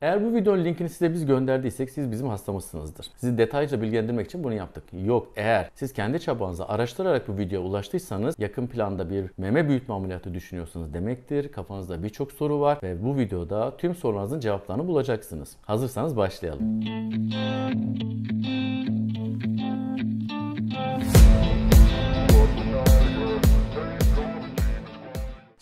Eğer bu videonun linkini size biz gönderdiysek siz bizim hastamızsınızdır. Sizi detaylıca bilgilendirmek için bunu yaptık. Yok, eğer siz kendi çabanızla araştırarak bu videoya ulaştıysanız yakın planda bir meme büyütme ameliyatı düşünüyorsunuz demektir. Kafanızda birçok soru var ve bu videoda tüm sorularınızın cevaplarını bulacaksınız. Hazırsanız başlayalım.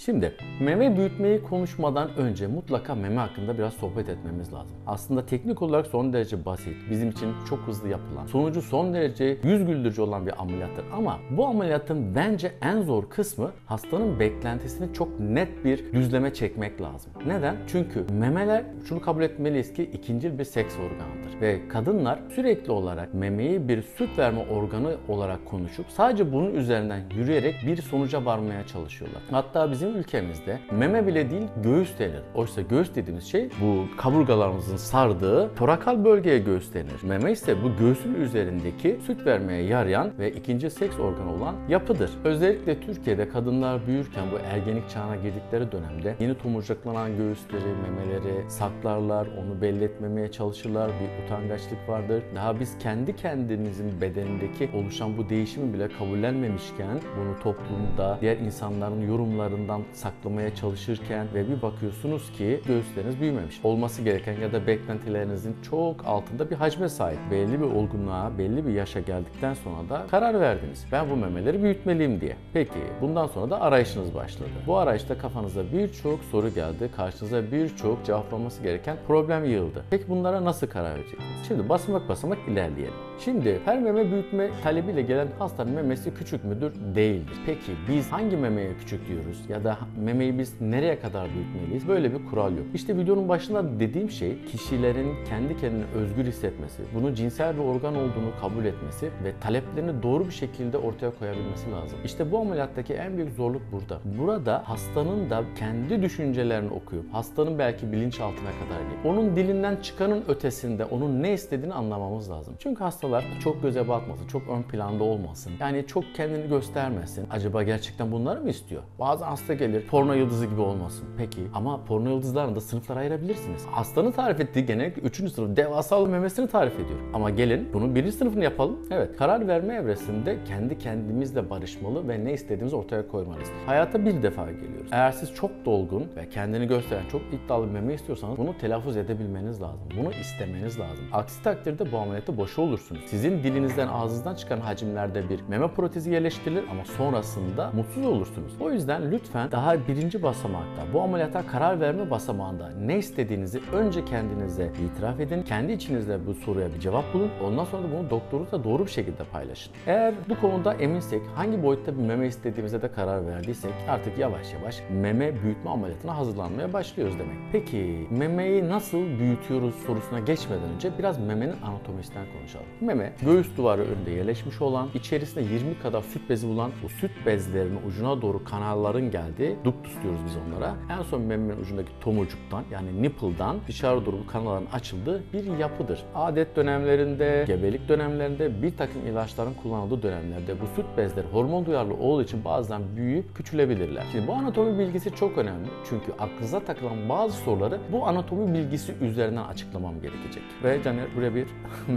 Şimdi meme büyütmeyi konuşmadan önce mutlaka meme hakkında biraz sohbet etmemiz lazım. Aslında teknik olarak son derece basit, bizim için çok hızlı yapılan, sonucu son derece yüz güldürücü olan bir ameliyattır. Ama bu ameliyatın bence en zor kısmı hastanın beklentisini çok net bir düzleme çekmek lazım. Neden? Çünkü memeler, şunu kabul etmeliyiz ki ikincil bir seks organıdır. Ve kadınlar sürekli olarak memeyi bir süt verme organı olarak konuşup sadece bunun üzerinden yürüyerek bir sonuca varmaya çalışıyorlar. Hatta bizim ülkemizde meme bile değil göğüs denir. Oysa göğüs dediğimiz şey bu kaburgalarımızın sardığı torakal bölgeye göğüs denir. Meme ise bu göğsün üzerindeki süt vermeye yarayan ve ikinci seks organı olan yapıdır. Özellikle Türkiye'de kadınlar büyürken bu ergenlik çağına girdikleri dönemde yeni tomurcaklanan göğüsleri, memeleri saklarlar, onu belli etmemeye çalışırlar. Bir utangaçlık vardır. Daha biz kendi kendimizin bedenindeki oluşan bu değişimi bile kabullenmemişken bunu toplumda diğer insanların yorumlarından saklamaya çalışırken ve bir bakıyorsunuz ki göğüsleriniz büyümemiş. Olması gereken ya da beklentilerinizin çok altında bir hacme sahip. Belli bir olgunluğa, belli bir yaşa geldikten sonra da karar verdiniz. Ben bu memeleri büyütmeliyim diye. Peki bundan sonra da arayışınız başladı. Bu arayışta kafanıza birçok soru geldi. Karşınıza birçok cevaplanması gereken problem yığıldı. Peki bunlara nasıl karar vereceksiniz? Şimdi basamak basamak ilerleyelim. Şimdi her meme büyütme talebiyle gelen hastanın memesi küçük müdür? Değildir. Peki biz hangi memeye küçük diyoruz? Ya da memeyi biz nereye kadar büyütmeliyiz? Böyle bir kural yok. İşte videonun başında dediğim şey kişilerin kendi kendine özgür hissetmesi, bunun cinsel bir organ olduğunu kabul etmesi ve taleplerini doğru bir şekilde ortaya koyabilmesi lazım. İşte bu ameliyattaki en büyük zorluk burada. Burada hastanın da kendi düşüncelerini okuyup hastanın belki bilinçaltına kadar inip onun dilinden çıkanın ötesinde onun ne istediğini anlamamız lazım. Çünkü hastalar çok göze batmasın, çok ön planda olmasın. Yani çok kendini göstermesin. Acaba gerçekten bunları mı istiyor? Bazı hasta gelir, porno yıldızı gibi olmasın. Peki ama porno yıldızlarını da sınıflara ayırabilirsiniz. Hastanın tarif ettiği genellikle 3. sınıf devasa memesini tarif ediyor. Ama gelin bunun 1. sınıfını yapalım. Evet, karar verme evresinde kendi kendimizle barışmalı ve ne istediğimizi ortaya koymalıyız. Hayata bir defa geliyoruz. Eğer siz çok dolgun ve kendini gösteren çok iddialı bir meme istiyorsanız bunu telaffuz edebilmeniz lazım. Bunu istemeniz lazım. Aksi takdirde bu ameliyatta boşa olursunuz. Sizin dilinizden, ağzınızdan çıkan hacimlerde bir meme protezi yerleştirilir ama sonrasında mutsuz olursunuz. O yüzden lütfen daha 1. basamakta, bu ameliyata karar verme basamağında ne istediğinizi önce kendinize itiraf edin. Kendi içinizde bu soruya bir cevap bulun. Ondan sonra da bunu doktorunuzla doğru bir şekilde paylaşın. Eğer bu konuda eminsek, hangi boyutta bir meme istediğimize de karar verdiysek artık yavaş yavaş meme büyütme ameliyatına hazırlanmaya başlıyoruz demek. Peki memeyi nasıl büyütüyoruz sorusuna geçmeden önce biraz memenin anatomisinden konuşalım. Meme, göğüs duvarı önünde yerleşmiş olan, içerisinde 20 kadar süt bezi bulan, bu süt bezlerinin ucuna doğru kanalların geldiği, ductus diyoruz biz onlara. En son memenin ucundaki tomurcuktan yani nipple'dan dışarı doğru bu kanalların açıldığı bir yapıdır. Adet dönemlerinde, gebelik dönemlerinde, bir takım ilaçların kullanıldığı dönemlerde bu süt bezleri hormon duyarlı olduğu için bazen büyüyüp küçülebilirler. Şimdi bu anatomi bilgisi çok önemli. Çünkü aklınıza takılan bazı soruları bu anatomi bilgisi üzerinden açıklamam gerekecek. Ve Caner buraya bir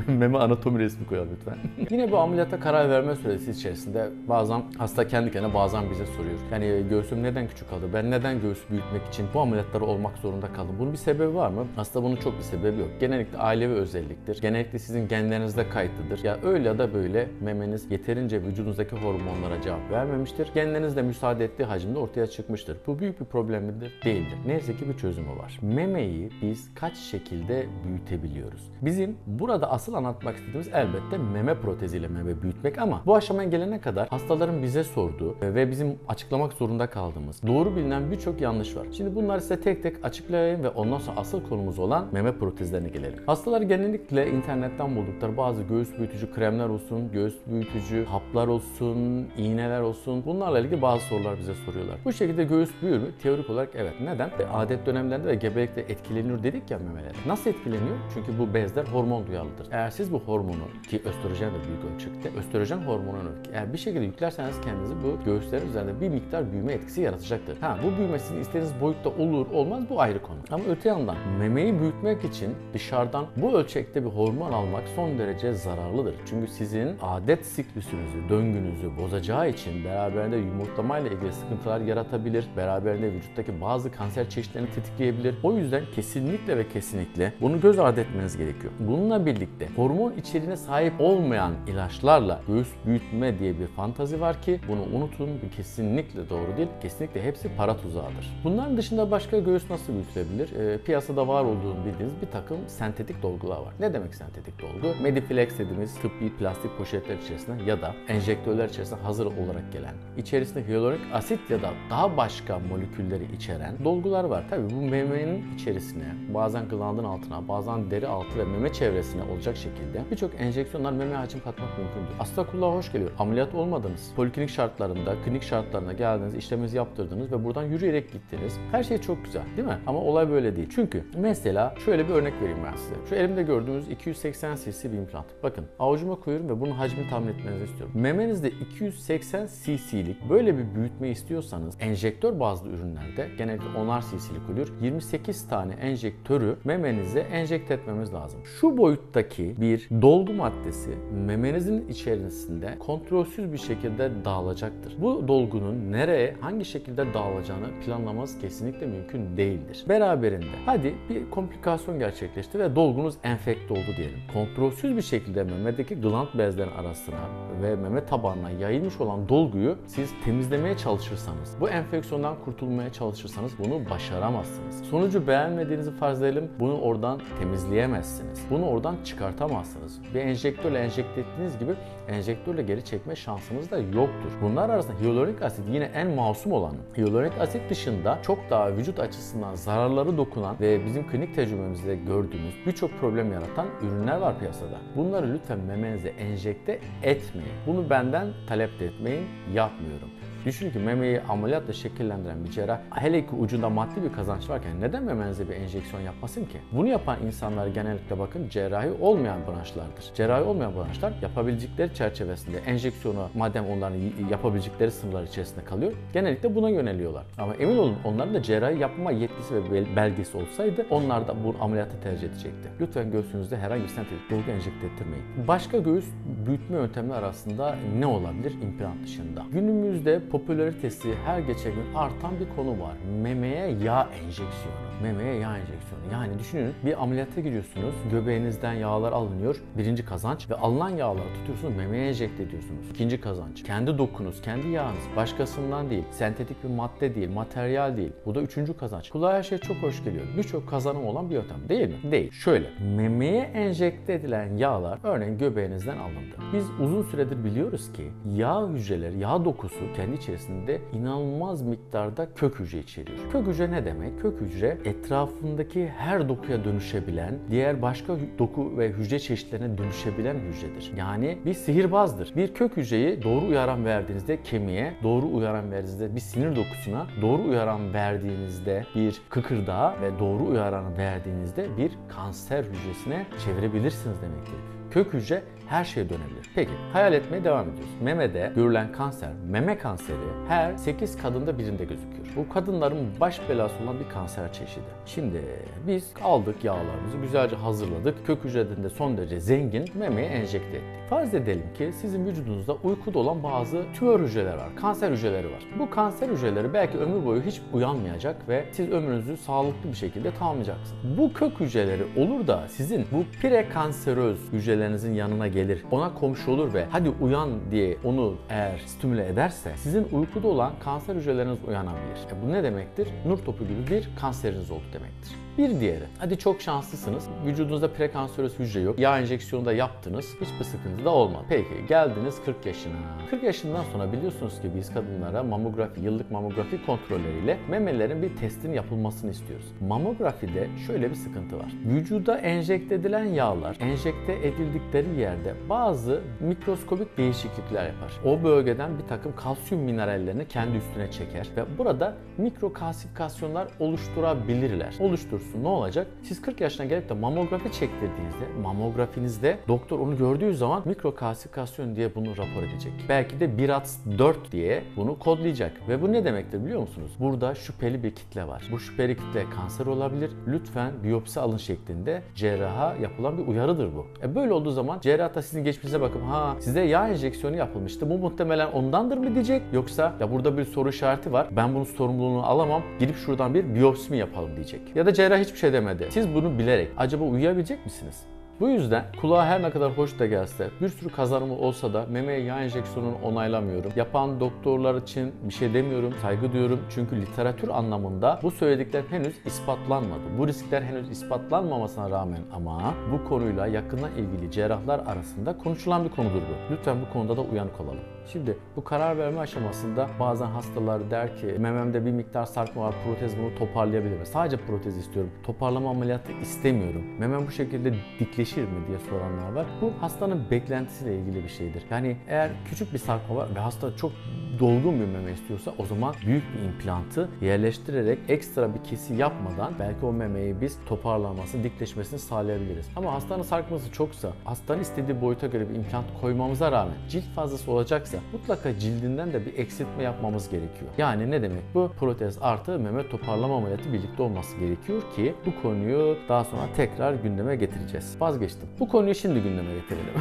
meme anatomi resmi koyalım lütfen. Yine bu ameliyata karar verme süresi içerisinde bazen hasta kendi kendine bazen bize soruyor. Yani göğsüm neden küçük kaldı? Ben neden göğüs büyütmek için bu ameliyatları olmak zorunda kaldım? Bunun bir sebebi var mı? Aslında bunun çok bir sebebi yok. Genellikle ailevi özelliktir. Genellikle sizin genlerinizde kayıtlıdır. Ya öyle ya da böyle memeniz yeterince vücudunuzdaki hormonlara cevap vermemiştir. Genleriniz de müsaade ettiği hacimde ortaya çıkmıştır. Bu büyük bir problem midir? Değildir. Neyse ki bir çözümü var. Memeyi biz kaç şekilde büyütebiliyoruz? Bizim burada asıl anlatmak istediğimiz elbette meme proteziyle meme büyütmek ama bu aşamaya gelene kadar hastaların bize sorduğu ve bizim açıklamak zorunda kaldığımız doğru bilinen birçok yanlış var. Şimdi bunları size tek tek açıklayayım ve ondan sonra asıl konumuz olan meme protezlerine gelelim. Hastalar genellikle internetten buldukları bazı göğüs büyütücü kremler olsun, göğüs büyütücü haplar olsun, iğneler olsun bunlarla ilgili bazı sorular bize soruyorlar. Bu şekilde göğüs büyür mü? Teorik olarak evet. Neden? Adet dönemlerinde ve gebelikte etkileniyor dedik ya memeler. Nasıl etkileniyor? Çünkü bu bezler hormon duyarlıdır. Eğer siz bu hormonu ki östrojen de büyük ölçekte östrojen hormonunu eğer bir şekilde yüklerseniz kendinizi bu göğüslerin üzerinde bir miktar büyüme etkisi yaratacaktır. Bu büyümesini istediğiniz boyutta olur olmaz bu ayrı konu. Ama öte yandan memeyi büyütmek için dışarıdan bu ölçekte bir hormon almak son derece zararlıdır. Çünkü sizin adet siklusünüzü, döngünüzü bozacağı için beraberinde yumurtlamayla ilgili sıkıntılar yaratabilir. Beraberinde vücuttaki bazı kanser çeşitlerini tetikleyebilir. O yüzden kesinlikle ve kesinlikle bunu göz ardı etmeniz gerekiyor. Bununla birlikte hormon içeriğine sahip olmayan ilaçlarla göğüs büyütme diye bir fantazi var ki bunu unutun. Bu kesinlikle doğru değil. Kesinlikle hepsi para tuzağıdır. Bunların dışında başka göğüs nasıl büyütülebilir? Piyasada var olduğunu bildiğiniz bir takım sentetik dolgular var. Ne demek sentetik dolgu? Mediflex dediğimiz tıbbi plastik poşetler içerisinde ya da enjektörler içerisinde hazır olarak gelen, içerisinde hyaluronik asit ya da daha başka molekülleri içeren dolgular var. Tabii bu memenin içerisine, bazen glandın altına, bazen deri altı ve meme çevresine olacak şekilde birçok enjeksiyonlar memeye hacim katmak mümkündür. Aslında kulağa hoş geliyor. Ameliyat olmadınız. Poliklinik şartlarında, klinik şartlarına geldiniz, işleminizi yaptırdınız ve buradan yürüyerek gittiniz. Her şey çok güzel, değil mi? Ama olay böyle değil. Çünkü mesela şöyle bir örnek vereyim ben size. Şu elimde gördüğünüz 280 cc bir implant. Bakın avucuma koyuyorum ve bunun hacmini tahmin etmenizi istiyorum. Memenizde 280 cc'lik böyle bir büyütme istiyorsanız enjektör bazlı ürünlerde genellikle 10'ar cc'lik oluyor. 28 tane enjektörü memenize enjekte etmemiz lazım. Şu boyuttaki bir dolgu maddesi memenizin içerisinde kontrolsüz bir şekilde dağılacaktır. Bu dolgunun nereye, hangi şekilde dağılacağını planlamanız kesinlikle mümkün değildir. Beraberinde hadi bir komplikasyon gerçekleşti ve dolgunuz enfekte oldu diyelim. Kontrolsüz bir şekilde memedeki gland bezlerin arasına ve meme tabanına yayılmış olan dolguyu siz temizlemeye çalışırsanız, bu enfeksiyondan kurtulmaya çalışırsanız bunu başaramazsınız. Sonucu beğenmediğinizi farz edelim, bunu oradan temizleyemezsiniz. Bunu oradan çıkartamazsınız. Bir enjektörle enjekte ettiğiniz gibi enjektörle geri çekme şansınız da yoktur. Bunlar arasında hyaluronik asit yine en masum olanı. Hyaluronik asit dışında çok daha vücut açısından zararları dokunan ve bizim klinik tecrübemizde gördüğümüz birçok problem yaratan ürünler var piyasada. Bunları lütfen memenize enjekte etmeyin. Bunu benden talep de etmeyin, yapmıyorum. Düşünün ki memeyi ameliyatla şekillendiren bir cerrah hele ki ucunda maddi bir kazanç varken neden memenize bir enjeksiyon yapmasın ki? Bunu yapan insanlar genellikle bakın cerrahi olmayan branşlardır. Cerrahi olmayan branşlar yapabilecekleri çerçevesinde enjeksiyonu madem onların yapabilecekleri sınırlar içerisinde kalıyor genellikle buna yöneliyorlar. Ama emin olun onların da cerrahi yapma yetkisi ve belgesi olsaydı onlar da bu ameliyatı tercih edecekti. Lütfen göğsünüzde herhangi bir sentetik dolgu enjekte ettirmeyin. Başka göğüs büyütme yöntemleri arasında ne olabilir implant dışında? Günümüzde popülaritesi her geçen gün artan bir konu var. Memeye yağ enjeksiyonu. Memeye yağ enjeksiyonu. Yani düşünün bir ameliyata giriyorsunuz. Göbeğinizden yağlar alınıyor. Birinci kazanç ve alınan yağları tutuyorsunuz. Memeye enjekte ediyorsunuz. İkinci kazanç. Kendi dokunuz, kendi yağınız. Başkasından değil. Sentetik bir madde değil. Materyal değil. Bu da üçüncü kazanç. Kulağa her şey çok hoş geliyor. Birçok kazanım olan bir yöntem değil mi? Değil. Şöyle. Memeye enjekte edilen yağlar örneğin göbeğinizden alındı. Biz uzun süredir biliyoruz ki yağ hücreleri, yağ dokusu kendi içerisinde inanılmaz miktarda kök hücre içeriyor. Kök hücre ne demek? Kök hücre etrafındaki her dokuya dönüşebilen, diğer başka doku ve hücre çeşitlerine dönüşebilen hücredir. Yani bir sihirbazdır. Bir kök hücreyi doğru uyaran verdiğinizde kemiğe, doğru uyaran verdiğinizde bir sinir dokusuna, doğru uyaran verdiğinizde bir kıkırdağa ve doğru uyaran verdiğinizde bir kanser hücresine çevirebilirsiniz demektir. Kök hücre her şeye dönebilir. Peki hayal etmeye devam ediyoruz. Memede görülen kanser, meme kanseri her 8 kadında birinde gözüküyor. Bu kadınların baş belası olan bir kanser çeşidi. Şimdi biz aldık yağlarımızı güzelce hazırladık. Kök hücreden de son derece zengin memeye enjekte ettik. Farz edelim ki sizin vücudunuzda uykuda olan bazı tümör hücreler var, kanser hücreleri var. Bu kanser hücreleri belki ömür boyu hiç uyanmayacak ve siz ömrünüzü sağlıklı bir şekilde tamamlayacaksınız. Bu kök hücreleri olur da sizin bu prekanseröz hücrelerinizin yanına gelir, ona komşu olur ve hadi uyan diye onu eğer stimüle ederse sizin uykuda olan kanser hücreleriniz uyanabilir. Bu ne demektir? Nur topu gibi bir kanseriniz oldu demektir. Bir diğeri, hadi çok şanslısınız, vücudunuzda prekanseröz hücre yok, yağ enjeksiyonu da yaptınız, hiçbir sıkıntı da olmadı. Peki geldiniz 40 yaşına. 40 yaşından sonra biliyorsunuz ki biz kadınlara mamografi, yıllık mamografi kontrolleriyle memelerin bir testin yapılmasını istiyoruz. Mamografide şöyle bir sıkıntı var. Vücuda enjekte edilen yağlar enjekte edildiği bildikleri yerde bazı mikroskobik değişiklikler yapar. O bölgeden bir takım kalsiyum minerallerini kendi üstüne çeker ve burada mikrokalsifikasyonlar oluşturabilirler. Oluştursun, ne olacak? Siz 40 yaşına gelip de mamografi çektirdiğinizde, mamografinizde doktor onu gördüğü zaman mikrokalsifikasyon diye bunu rapor edecek. Belki de BIRATS-4 diye bunu kodlayacak. Ve bu ne demektir biliyor musunuz? Burada şüpheli bir kitle var. Bu şüpheli kitle kanser olabilir. Lütfen biyopsi alın şeklinde cerraha yapılan bir uyarıdır bu. Böyle olduğu zaman cerrah da sizin geçmişinize bakıp size yağ enjeksiyonu yapılmıştı. Bu muhtemelen ondandır mı diyecek? Yoksa ya burada bir soru işareti var. Ben bunun sorumluluğunu alamam. Gidip şuradan bir biyopsi mi yapalım diyecek. Ya da cerrah hiçbir şey demedi. Siz bunu bilerek acaba uyuyabilecek misiniz? Bu yüzden kulağa her ne kadar hoş da gelse, bir sürü kazanımı olsa da memeye yağ enjeksiyonunu onaylamıyorum. Yapan doktorlar için bir şey demiyorum, saygı duyuyorum. Çünkü literatür anlamında bu söyledikler henüz ispatlanmadı. Bu riskler henüz ispatlanmamasına rağmen ama bu konuyla yakından ilgili cerrahlar arasında konuşulan bir konudur bu. Lütfen bu konuda da uyanık olalım. Şimdi bu karar verme aşamasında bazen hastalar der ki mememde bir miktar sarkma var, protez bunu toparlayabilir mi? Sadece protez istiyorum, toparlama ameliyatı istemiyorum. Memem bu şekilde dikleşir mi diye soranlar var. Bu hastanın beklentisiyle ilgili bir şeydir. Yani eğer küçük bir sarkma var ve hasta çok dolgun bir meme istiyorsa o zaman büyük bir implantı yerleştirerek ekstra bir kesi yapmadan belki o memeyi biz toparlanmasını, dikleşmesini sağlayabiliriz. Ama hastanın sarkması çoksa, hastanın istediği boyuta göre bir implant koymamıza rağmen cilt fazlası olacaksa mutlaka cildinden de bir eksiltme yapmamız gerekiyor. Yani ne demek bu? Protez artı meme toparlama ameliyatı birlikte olması gerekiyor ki bu konuyu daha sonra tekrar gündeme getireceğiz. Vazgeçtim. Bu konuyu şimdi gündeme getirelim.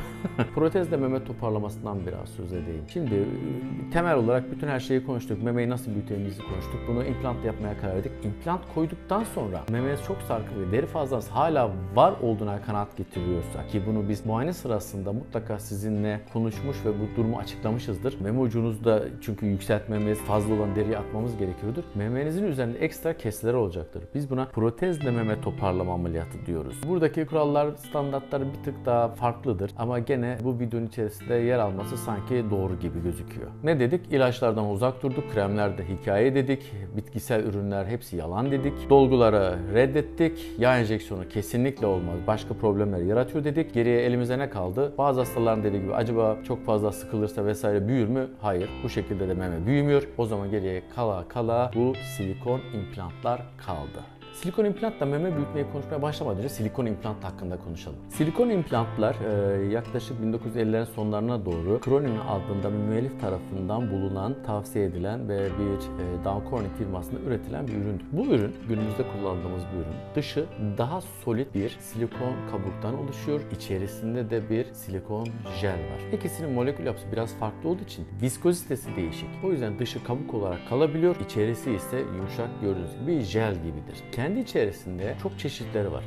Protezle meme toparlamasından biraz söz edeyim. Şimdi temel olarak bütün her şeyi konuştuk. Memeyi nasıl büyüteceğimizi konuştuk. Bunu implant yapmaya karar verdik. İmplant koyduktan sonra memeniz çok sarkık ve deri fazlası hala var olduğuna kanaat getiriyorsa ki bunu biz muayene sırasında mutlaka sizinle konuşmuş ve bu durumu açıklamışızdır. Meme ucunuzda çünkü yükseltmemiz, fazla olan deriyi atmamız gerekiyordur. Memenizin üzerinde ekstra kesiler olacaktır. Biz buna protezle meme toparlama ameliyatı diyoruz. Buradaki kurallar, standartlar bir tık daha farklıdır ama gene bu videonun içerisinde yer alması sanki doğru gibi gözüküyor. Ne dedik? İlaçlardan uzak durduk, kremlerde hikaye dedik, bitkisel ürünler hepsi yalan dedik, dolguları reddettik, yağ enjeksiyonu kesinlikle olmaz, başka problemler yaratıyor dedik. Geriye elimize ne kaldı? Bazı hastaların dediği gibi acaba çok fazla sıkılırsa vesaire büyür mü? Hayır. Bu şekilde de meme büyümüyor. O zaman geriye kala bu silikon implantlar kaldı. Silikon implantla meme büyütmeyi konuşmaya başlamadan önce silikon implant hakkında konuşalım. Silikon implantlar yaklaşık 1950'lerin sonlarına doğru Cronin adında bir müellif tarafından bulunan, tavsiye edilen ve bir Dow Corning firmasında üretilen bir üründür. Bu ürün günümüzde kullandığımız bir ürün. Dışı daha solid bir silikon kabuktan oluşuyor. İçerisinde de bir silikon jel var. İkisinin molekül yapısı biraz farklı olduğu için viskozitesi değişik. O yüzden dışı kabuk olarak kalabiliyor. İçerisi ise yumuşak, gördüğünüz gibi bir jel gibidir. Kendi içerisinde çok çeşitleri var.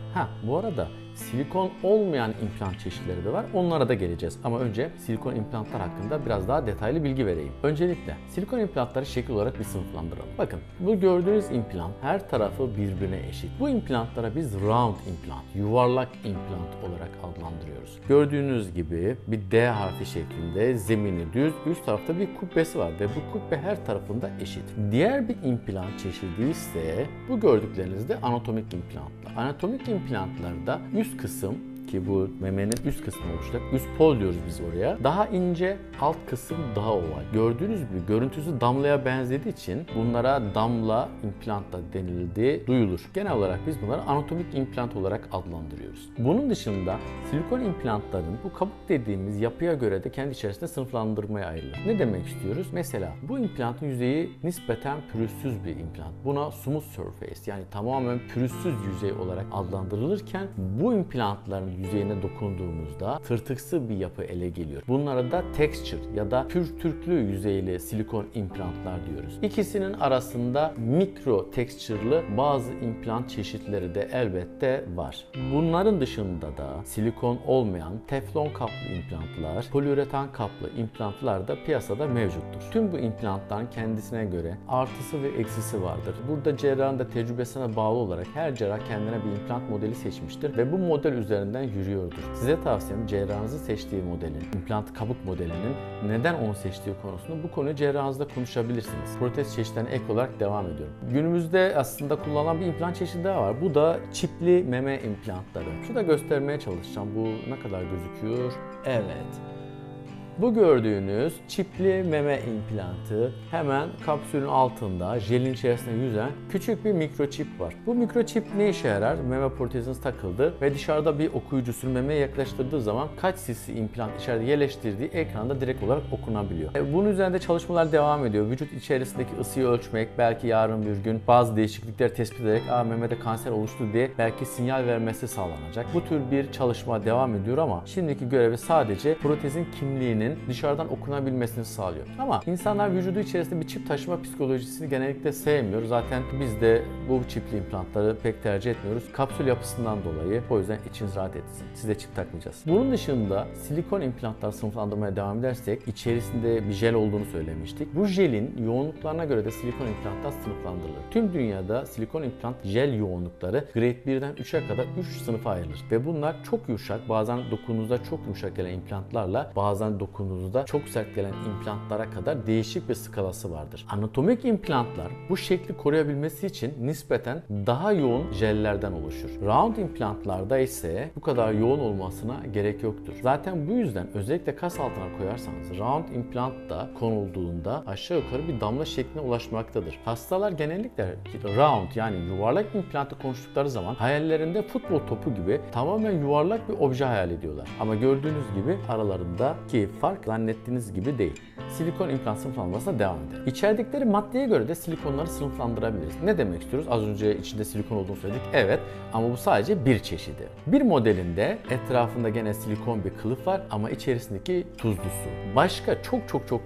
Bu arada silikon olmayan implant çeşitleri de var. Onlara da geleceğiz. Ama önce silikon implantlar hakkında biraz daha detaylı bilgi vereyim. Öncelikle silikon implantları şekil olarak bir sınıflandıralım. Bakın bu gördüğünüz implant her tarafı birbirine eşit. Bu implantlara biz round implant, yuvarlak implant olarak adlandırıyoruz. Gördüğünüz gibi bir D harfi şeklinde zemini düz, üst tarafta bir kubbesi var ve bu kubbe her tarafında eşit. Diğer bir implant çeşidi ise bu gördüklerinizde anatomik implantlar. Anatomik implantlarda üst kısım ki bu memenin üst kısmı oluşacak. Üst pol diyoruz biz oraya. Daha ince, alt kısım daha oval. Gördüğünüz gibi görüntüsü damlaya benzediği için bunlara damla implant da denildiği duyulur. Genel olarak biz bunları anatomik implant olarak adlandırıyoruz. Bunun dışında silikon implantların bu kabuk dediğimiz yapıya göre de kendi içerisinde sınıflandırmaya ayrılır. Ne demek istiyoruz? Mesela bu implantın yüzeyi nispeten pürüzsüz bir implant. Buna smooth surface yani tamamen pürüzsüz yüzey olarak adlandırılırken bu implantların yüzeyine dokunduğumuzda tırtıksı bir yapı ele geliyor. Bunlara da texture ya da pürtürklü yüzeyli silikon implantlar diyoruz. İkisinin arasında mikro texture'lı bazı implant çeşitleri de elbette var. Bunların dışında da silikon olmayan teflon kaplı implantlar, poliüretan kaplı implantlar da piyasada mevcuttur. Tüm bu implantların kendisine göre artısı ve eksisi vardır. Burada cerrahın da tecrübesine bağlı olarak her cerrah kendine bir implant modeli seçmiştir ve bu model üzerinden yürüyordur. Size tavsiyem cerrahınızı seçtiği modelin, implant kabuk modelinin neden onu seçtiği konusunu bu konuyu cerrahınızla konuşabilirsiniz. Protez çeşitlerine ek olarak devam ediyorum. Günümüzde aslında kullanılan bir implant çeşidi daha var. Bu da çipli meme implantları. Şurada göstermeye çalışacağım. Bu ne kadar gözüküyor? Evet. Bu gördüğünüz çipli meme implantı hemen kapsülün altında jelin içerisinde yüzen küçük bir mikroçip var. Bu mikroçip ne işe yarar? Meme proteziniz takıldı ve dışarıda bir okuyucusunu memeye yaklaştırdığı zaman kaç cc implant içeride yerleştirdiği ekranda direkt olarak okunabiliyor. Bunun üzerinde çalışmalar devam ediyor. Vücut içerisindeki ısıyı ölçmek, belki yarın bir gün bazı değişiklikler tespit ederek memede kanser oluştu diye belki sinyal vermesi sağlanacak. Bu tür bir çalışma devam ediyor ama şimdiki görevi sadece protezin kimliğini dışarıdan okunabilmesini sağlıyor. Ama insanlar vücudu içerisinde bir çip taşıma psikolojisini genellikle sevmiyor. Zaten biz de bu çipli implantları pek tercih etmiyoruz. Kapsül yapısından dolayı. O yüzden içiniz rahat etsin. Size çip takmayacağız. Bunun dışında silikon implantlar sınıflandırmaya devam edersek içerisinde bir jel olduğunu söylemiştik. Bu jelin yoğunluklarına göre de silikon implantlar sınıflandırılır. Tüm dünyada silikon implant jel yoğunlukları grade 1'den 3'e kadar 3 sınıfa ayrılır. Ve bunlar çok yumuşak, bazen dokunduğunuzda çok yumuşak gelen implantlarla bazen dokunduğunuzda çok sert gelen implantlara kadar değişik bir skalası vardır. Anatomik implantlar bu şekli koruyabilmesi için nispeten daha yoğun jellerden oluşur. Round implantlarda ise bu kadar yoğun olmasına gerek yoktur. Zaten bu yüzden özellikle kas altına koyarsanız round implant da konulduğunda aşağı yukarı bir damla şekline ulaşmaktadır. Hastalar genellikle round yani yuvarlak implantı konuştukları zaman hayallerinde futbol topu gibi tamamen yuvarlak bir obje hayal ediyorlar. Ama gördüğünüz gibi aralarındaki fark zannettiğiniz gibi değil. Silikon implant sınıflandırmasına devam edelim. İçerdikleri maddeye göre de silikonları sınıflandırabiliriz. Ne demek istiyoruz? Az önce içinde silikon olduğunu söyledik. Evet ama bu sadece bir çeşidi. Bir modelinde etrafında gene silikon bir kılıf var ama içerisindeki tuzlu su. Başka çok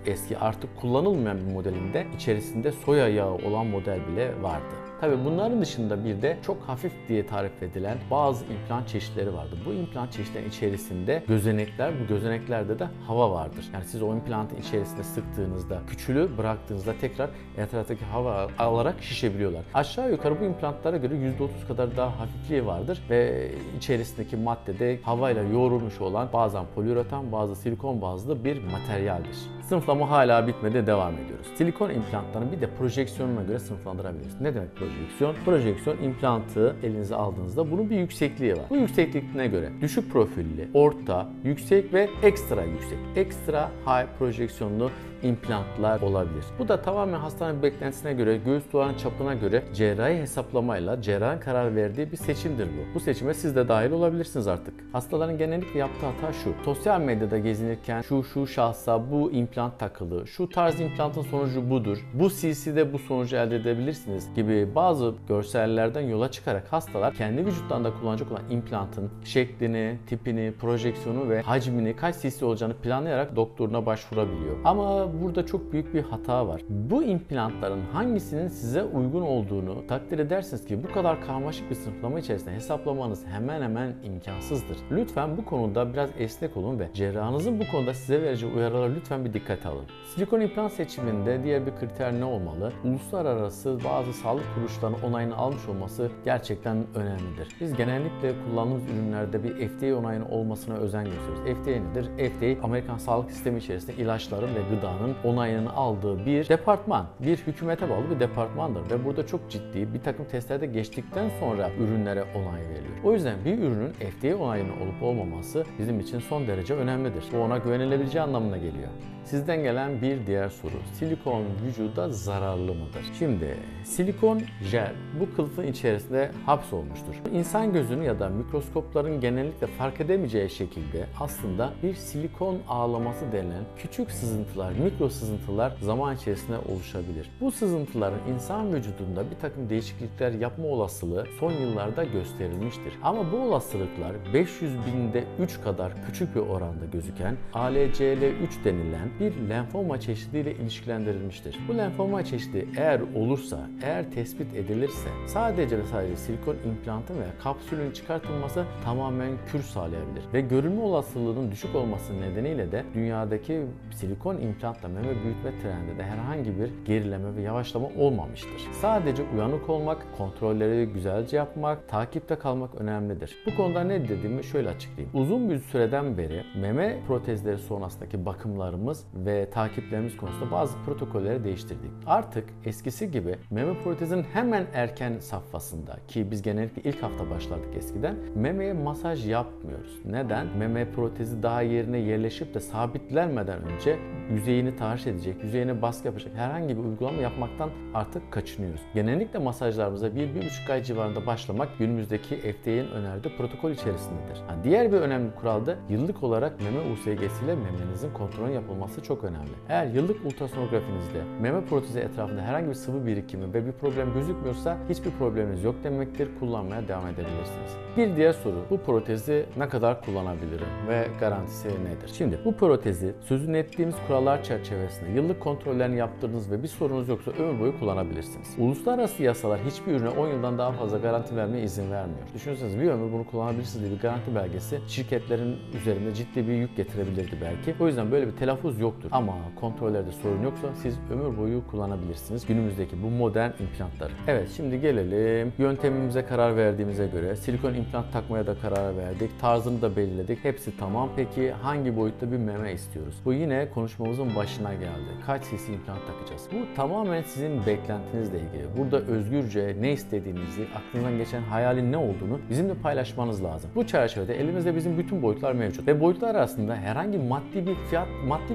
eski artık kullanılmayan bir modelinde içerisinde soya yağı olan model bile vardı. Tabii bunların dışında bir de çok hafif diye tarif edilen bazı implant çeşitleri vardı. Bu implant çeşitlerinin içerisinde gözenekler, bu gözeneklerde de hava vardır. Yani siz o implantın içerisinde sıktığınızda, küçülü bıraktığınızda tekrar etraftaki hava alarak şişebiliyorlar. Aşağı yukarı bu implantlara göre %30 kadar daha hafifliği vardır ve içerisindeki maddede havayla yoğrulmuş olan bazen poliüretan, bazı silikon bazlı bir materyaldir. Sınıflama hala bitmedi, devam ediyoruz. Silikon implantlarını bir de projeksiyonuna göre sınıflandırabiliriz. Ne demek projeksiyon? Projeksiyon implantı elinize aldığınızda bunun bir yüksekliği var. Bu yüksekliğine göre düşük profilli, orta, yüksek ve ekstra yüksek, ekstra high projeksiyonlu implantlar olabilir. Bu da tamamen hastanın beklentisine göre, göğüs duvarının çapına göre cerrahi hesaplamayla cerrahın karar verdiği bir seçimdir bu. Bu seçime siz de dahil olabilirsiniz artık. Hastaların genellikle yaptığı hata şu: sosyal medyada gezinirken şu şahsa bu implant takılı, şu tarz implantın sonucu budur, bu cc'de bu sonucu elde edebilirsiniz gibi bazı görsellerden yola çıkarak hastalar kendi vücutlarında kullanacak olan implantın şeklini, tipini, projeksiyonu ve hacmini, kaç cc olacağını planlayarak doktoruna başvurabiliyor. Ama burada çok büyük bir hata var. Bu implantların hangisinin size uygun olduğunu takdir edersiniz ki bu kadar karmaşık bir sınıflama içerisinde hesaplamanız hemen hemen imkansızdır. Lütfen bu konuda biraz esnek olun ve cerrahınızın bu konuda size vereceği uyarılara lütfen bir dikkate alın. Silikon implant seçiminde diğer bir kriter ne olmalı? Uluslararası bazı sağlık kuruluşlarının onayını almış olması gerçekten önemlidir. Biz genellikle kullandığımız ürünlerde bir FDA onayının olmasına özen gösteriyoruz. FDA nedir? FDA, Amerikan sağlık sistemi içerisinde ilaçların ve gıdanın onayını aldığı bir departman, bir hükümete bağlı bir departmandır ve burada çok ciddi bir takım testlerde geçtikten sonra ürünlere onay veriliyor. O yüzden bir ürünün FDA onayının olup olmaması bizim için son derece önemlidir. Bu ona güvenilebileceği anlamına geliyor. Sizden gelen bir diğer soru: silikon vücuda zararlı mıdır? Şimdi silikon jel bu kılıfın içerisinde hapsolmuştur. İnsan gözünü ya da mikroskopların genellikle fark edemeyeceği şekilde aslında bir silikon ağlaması denilen küçük sızıntılar, mikro sızıntılar zaman içerisinde oluşabilir. Bu sızıntıların insan vücudunda bir takım değişiklikler yapma olasılığı son yıllarda gösterilmiştir. Ama bu olasılıklar 500 binde 3 kadar küçük bir oranda gözüken ALCL3 denilen bir lenfoma çeşidiyle ilişkilendirilmiştir. Bu lenfoma çeşidi eğer olursa, eğer tespit edilirse sadece ve sadece silikon implantın veya kapsülün çıkartılması tamamen kür sağlayabilir. Ve görülme olasılığının düşük olması nedeniyle de dünyadaki silikon implant hatta meme büyütme trendinde herhangi bir gerileme ve yavaşlama olmamıştır. Sadece uyanık olmak, kontrolleri güzelce yapmak, takipte kalmak önemlidir. Bu konuda ne dediğimi şöyle açıklayayım. Uzun bir süreden beri meme protezleri sonrasındaki bakımlarımız ve takiplerimiz konusunda bazı protokolleri değiştirdik. Artık eskisi gibi meme protezin hemen erken safhasında, ki biz genellikle ilk hafta başladık eskiden, memeye masaj yapmıyoruz. Neden? Meme protezi daha yerine yerleşip de sabitlenmeden önce yüzeyini tahriş edecek, yüzeyine baskı yapacak herhangi bir uygulama yapmaktan artık kaçınıyoruz. Genellikle masajlarımıza 1-1,5 ay civarında başlamak günümüzdeki FDA'nin önerdiği protokol içerisindedir. Diğer bir önemli kural da yıllık olarak meme USG'siyle memenizin kontrolü yapılması çok önemli. Eğer yıllık ultrasonografinizde meme protezi etrafında herhangi bir sıvı birikimi ve bir problem gözükmüyorsa hiçbir probleminiz yok demektir. Kullanmaya devam edebilirsiniz. Bir diğer soru, bu protezi ne kadar kullanabilirim ve garantisi nedir? Şimdi bu protezi sözünü ettiğimiz kurallar çerçevesinde yıllık kontrollerini yaptırdınız ve bir sorunuz yoksa ömür boyu kullanabilirsiniz. Uluslararası yasalar hiçbir ürüne 10 yıldan daha fazla garanti vermeye izin vermiyor. Düşünsenize bir ömür bunu kullanabilirsiniz diye bir garanti belgesi şirketlerin üzerinde ciddi bir yük getirebilirdi belki. O yüzden böyle bir telaffuz yoktur. Ama kontrollerde sorun yoksa siz ömür boyu kullanabilirsiniz günümüzdeki bu modern implantları. Evet, şimdi gelelim yöntemimize karar verdiğimize göre silikon implant takmaya da karar verdik. Tarzını da belirledik. Hepsi tamam. Peki hangi boyutta bir meme istiyoruz? Bu yine konuşmamızın başına geldi. Kaç cc implant takacağız? Bu tamamen sizin beklentinizle ilgili. Burada özgürce ne istediğinizi, aklınızdan geçen hayalin ne olduğunu bizimle paylaşmanız lazım. Bu çerçevede elimizde bizim bütün boyutlar mevcut. Ve boyutlar arasında herhangi maddi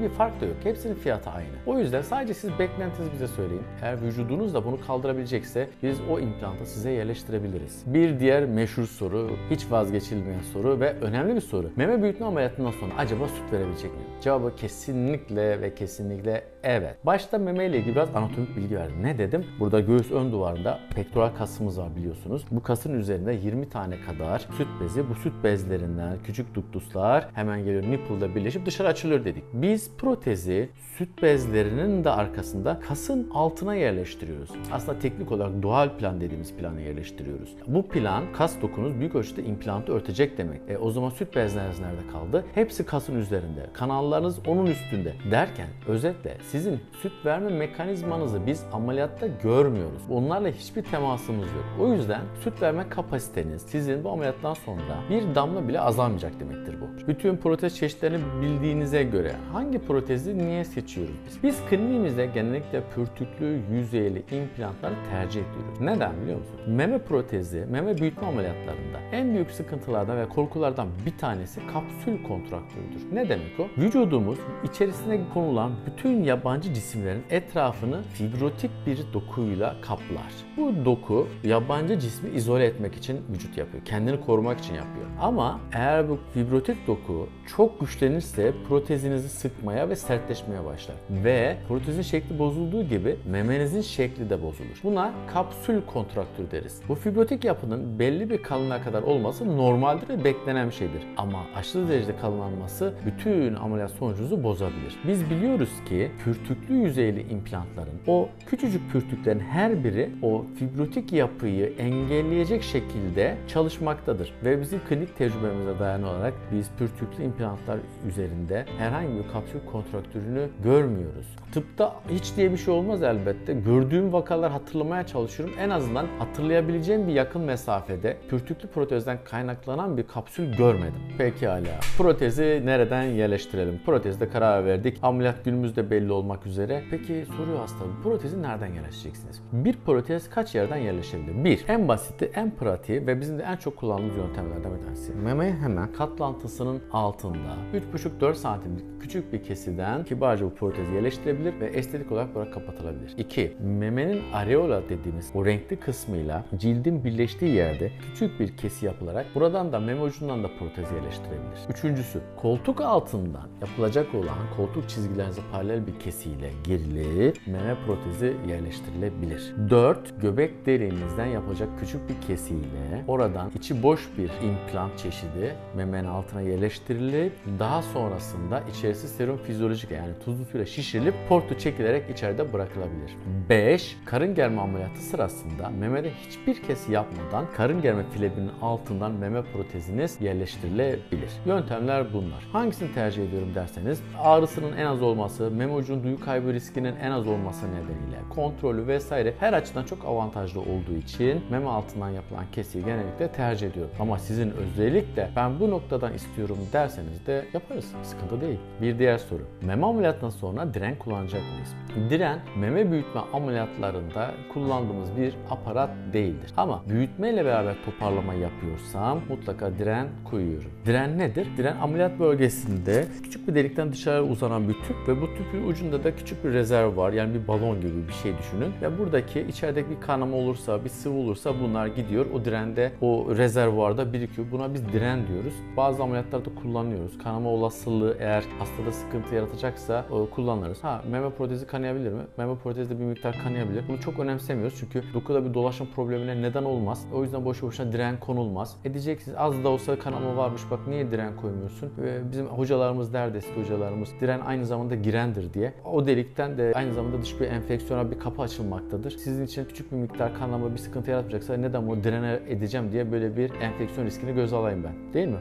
bir fark da yok. Hepsinin fiyatı aynı. O yüzden sadece siz beklentinizi bize söyleyin. Eğer vücudunuz da bunu kaldırabilecekse biz o implantı size yerleştirebiliriz. Bir diğer meşhur soru, hiç vazgeçilmeyen soru ve önemli bir soru. Meme büyütme ameliyatından sonra acaba süt verebilecek miyim? Cevabı kesinlikle ve kesinlikle evet. Başta meme ile ilgili biraz anatomik bilgi verdim. Ne dedim? Burada göğüs ön duvarında pektoral kasımız var biliyorsunuz. Bu kasın üzerinde 20 tane kadar süt bezi. Bu süt bezlerinden küçük duktuslar hemen geliyor nipple'da birleşip dışarı açılıyor dedik. Biz protezi süt bezlerinin de arkasında kasın altına yerleştiriyoruz. Aslında teknik olarak dual plan dediğimiz plana yerleştiriyoruz. Bu plan kas dokunuz büyük ölçüde implantı örtecek demek. O zaman süt bezleriniz nerede kaldı? Hepsi kasın üzerinde. Kanallarınız onun üstünde. Derken özetle sizin süt verme mekanizmanızı biz ameliyatta görmüyoruz. Onlarla hiçbir temasımız yok. O yüzden süt verme kapasiteniz sizin bu ameliyattan sonra bir damla bile azalmayacak demektir bu. Bütün protez çeşitlerini bildiğinize göre hangi protezi niye seçiyoruz biz? Biz kliniğimizde genellikle pürtüklü, yüzeyli implantları tercih ediyoruz. Neden biliyor musunuz? Meme protezi, meme büyütme ameliyatlarında en büyük sıkıntılardan ve korkulardan bir tanesi kapsül kontraktürüdür. Ne demek o? Vücudumuz içerisine konulan bütün yabancı cisimlerin etrafını fibrotik bir dokuyla kaplar. Bu doku yabancı cismi izole etmek için vücut yapıyor. Kendini korumak için yapıyor. Ama eğer bu fibrotik doku çok güçlenirse protezinizi sıkmaya ve sertleşmeye başlar. Ve protezin şekli bozulduğu gibi memenizin şekli de bozulur. Buna kapsül kontraktür deriz. Bu fibrotik yapının belli bir kalınlığa kadar olması normaldir ve beklenen bir şeydir. Ama aşırı derecede kalınlanması bütün ameliyat sonucunuzu bozabilir. Biz biliyoruz ki pürtüklü yüzeyli implantların o küçücük pürtüklerin her biri o fibrotik yapıyı engelleyecek şekilde çalışmaktadır. Ve bizim klinik tecrübemize dayanarak biz pürtüklü implantlar üzerinde herhangi bir kapsül kontraktürünü görmüyoruz. Tıpta hiç diye bir şey olmaz elbette. Gördüğüm vakalar hatırlamaya çalışıyorum. En azından hatırlayabileceğim bir yakın mesafede pürtüklü protezden kaynaklanan bir kapsül görmedim. Pekala. Protezi nereden yerleştirelim? Protezde karar verdik. Ameliyat günümüzde belli olmak üzere. Peki soruyor hasta, protezi nereden yerleştireceksiniz? Bir protez kaç yerden yerleşebilir? Bir, en basiti, en pratiği ve bizim de en çok kullandığımız yöntemlerden bir tanesi. Meme hemen katlantısının altında 3,5-4 santimlik küçük bir kesiden kibarca bu protezi yerleştirebilir ve estetik olarak böyle kapatılabilir. 2. Memenin areola dediğimiz o renkli kısmıyla cildin birleştiği yerde küçük bir kesi yapılarak buradan da meme ucundan da protez yerleştirebilir. Üçüncüsü, koltuk altından yapılacak olan koltuk çizgilerinize paralel bir kesiyle gerileyip meme protezi yerleştirilebilir. 4. Göbek deliğinizden yapılacak küçük bir kesiyle oradan içi boş bir implant çeşidi memenin altına yerleştirilip daha sonrasında içerisi serum fizyolojik yani tuzlu suyla şişirilip portu çekilerek içeride bırakılabilir. 5. Karın germe ameliyatı sırasında memede hiçbir kesi yapmadan karın germe filebinin altından meme proteziniz yerleştirilebilir. Yöntemler bunlar. Hangisini tercih ediyorum derseniz ağrısının en az olması, meme ucunun başarı duyu kaybı riskinin en az olması nedeniyle kontrolü vesaire her açıdan çok avantajlı olduğu için meme altından yapılan kesiyi genellikle tercih ediyorum. Ama sizin özellikle ben bu noktadan istiyorum derseniz de yaparız. Sıkıntı değil. Bir diğer soru. Meme ameliyatından sonra diren kullanacak mıyız? Diren meme büyütme ameliyatlarında kullandığımız bir aparat değildir. Ama büyütme ile beraber toparlama yapıyorsam mutlaka diren koyuyorum. Diren nedir? Diren ameliyat bölgesinde küçük bir delikten dışarı uzanan bir tüp ve bu tüpün ucunda da küçük bir rezerv var. Yani bir balon gibi bir şey düşünün. Ve buradaki içerideki bir kanama olursa, bir sıvı olursa bunlar gidiyor. O dirende, o rezervuarda birikiyor. Buna biz diren diyoruz. Bazı ameliyatlarda kullanıyoruz. Kanama olasılığı eğer hastada sıkıntı yaratacaksa kullanırız. Meme protezi kanayabilir mi? Meme protezi de bir miktar kanayabilir. Bunu çok önemsemiyoruz çünkü dokuda bir dolaşım problemine neden olmaz. O yüzden boşu boşuna diren konulmaz. Diyeceksiniz az da olsa kanama varmış, bak niye diren koymuyorsun? Bizim hocalarımız derdi, eski hocalarımız, diren aynı zamanda girendir diye. O delikten de aynı zamanda dış bir enfeksiyona bir kapı açılmaktadır. Sizin için küçük bir miktar kanama bir sıkıntı yaratmayacaksa neden bu direne edeceğim diye böyle bir enfeksiyon riskini göze alayım ben. Değil mi?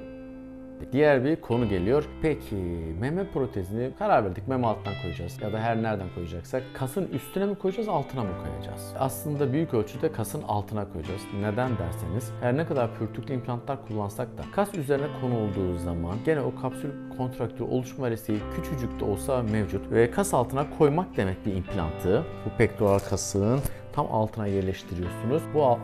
Diğer bir konu geliyor. Peki meme protezini karar verdik, meme alttan koyacağız ya da her nereden koyacaksak kasın üstüne mi koyacağız, altına mı koyacağız? Aslında büyük ölçüde kasın altına koyacağız. Neden derseniz her ne kadar pürtüklü implantlar kullansak da kas üzerine konulduğu zaman gene o kapsül kontraktür oluşma riski küçücük de olsa mevcut ve kas altına koymak demek bir implantı. Bu pektoral kasın tam altına yerleştiriyorsunuz.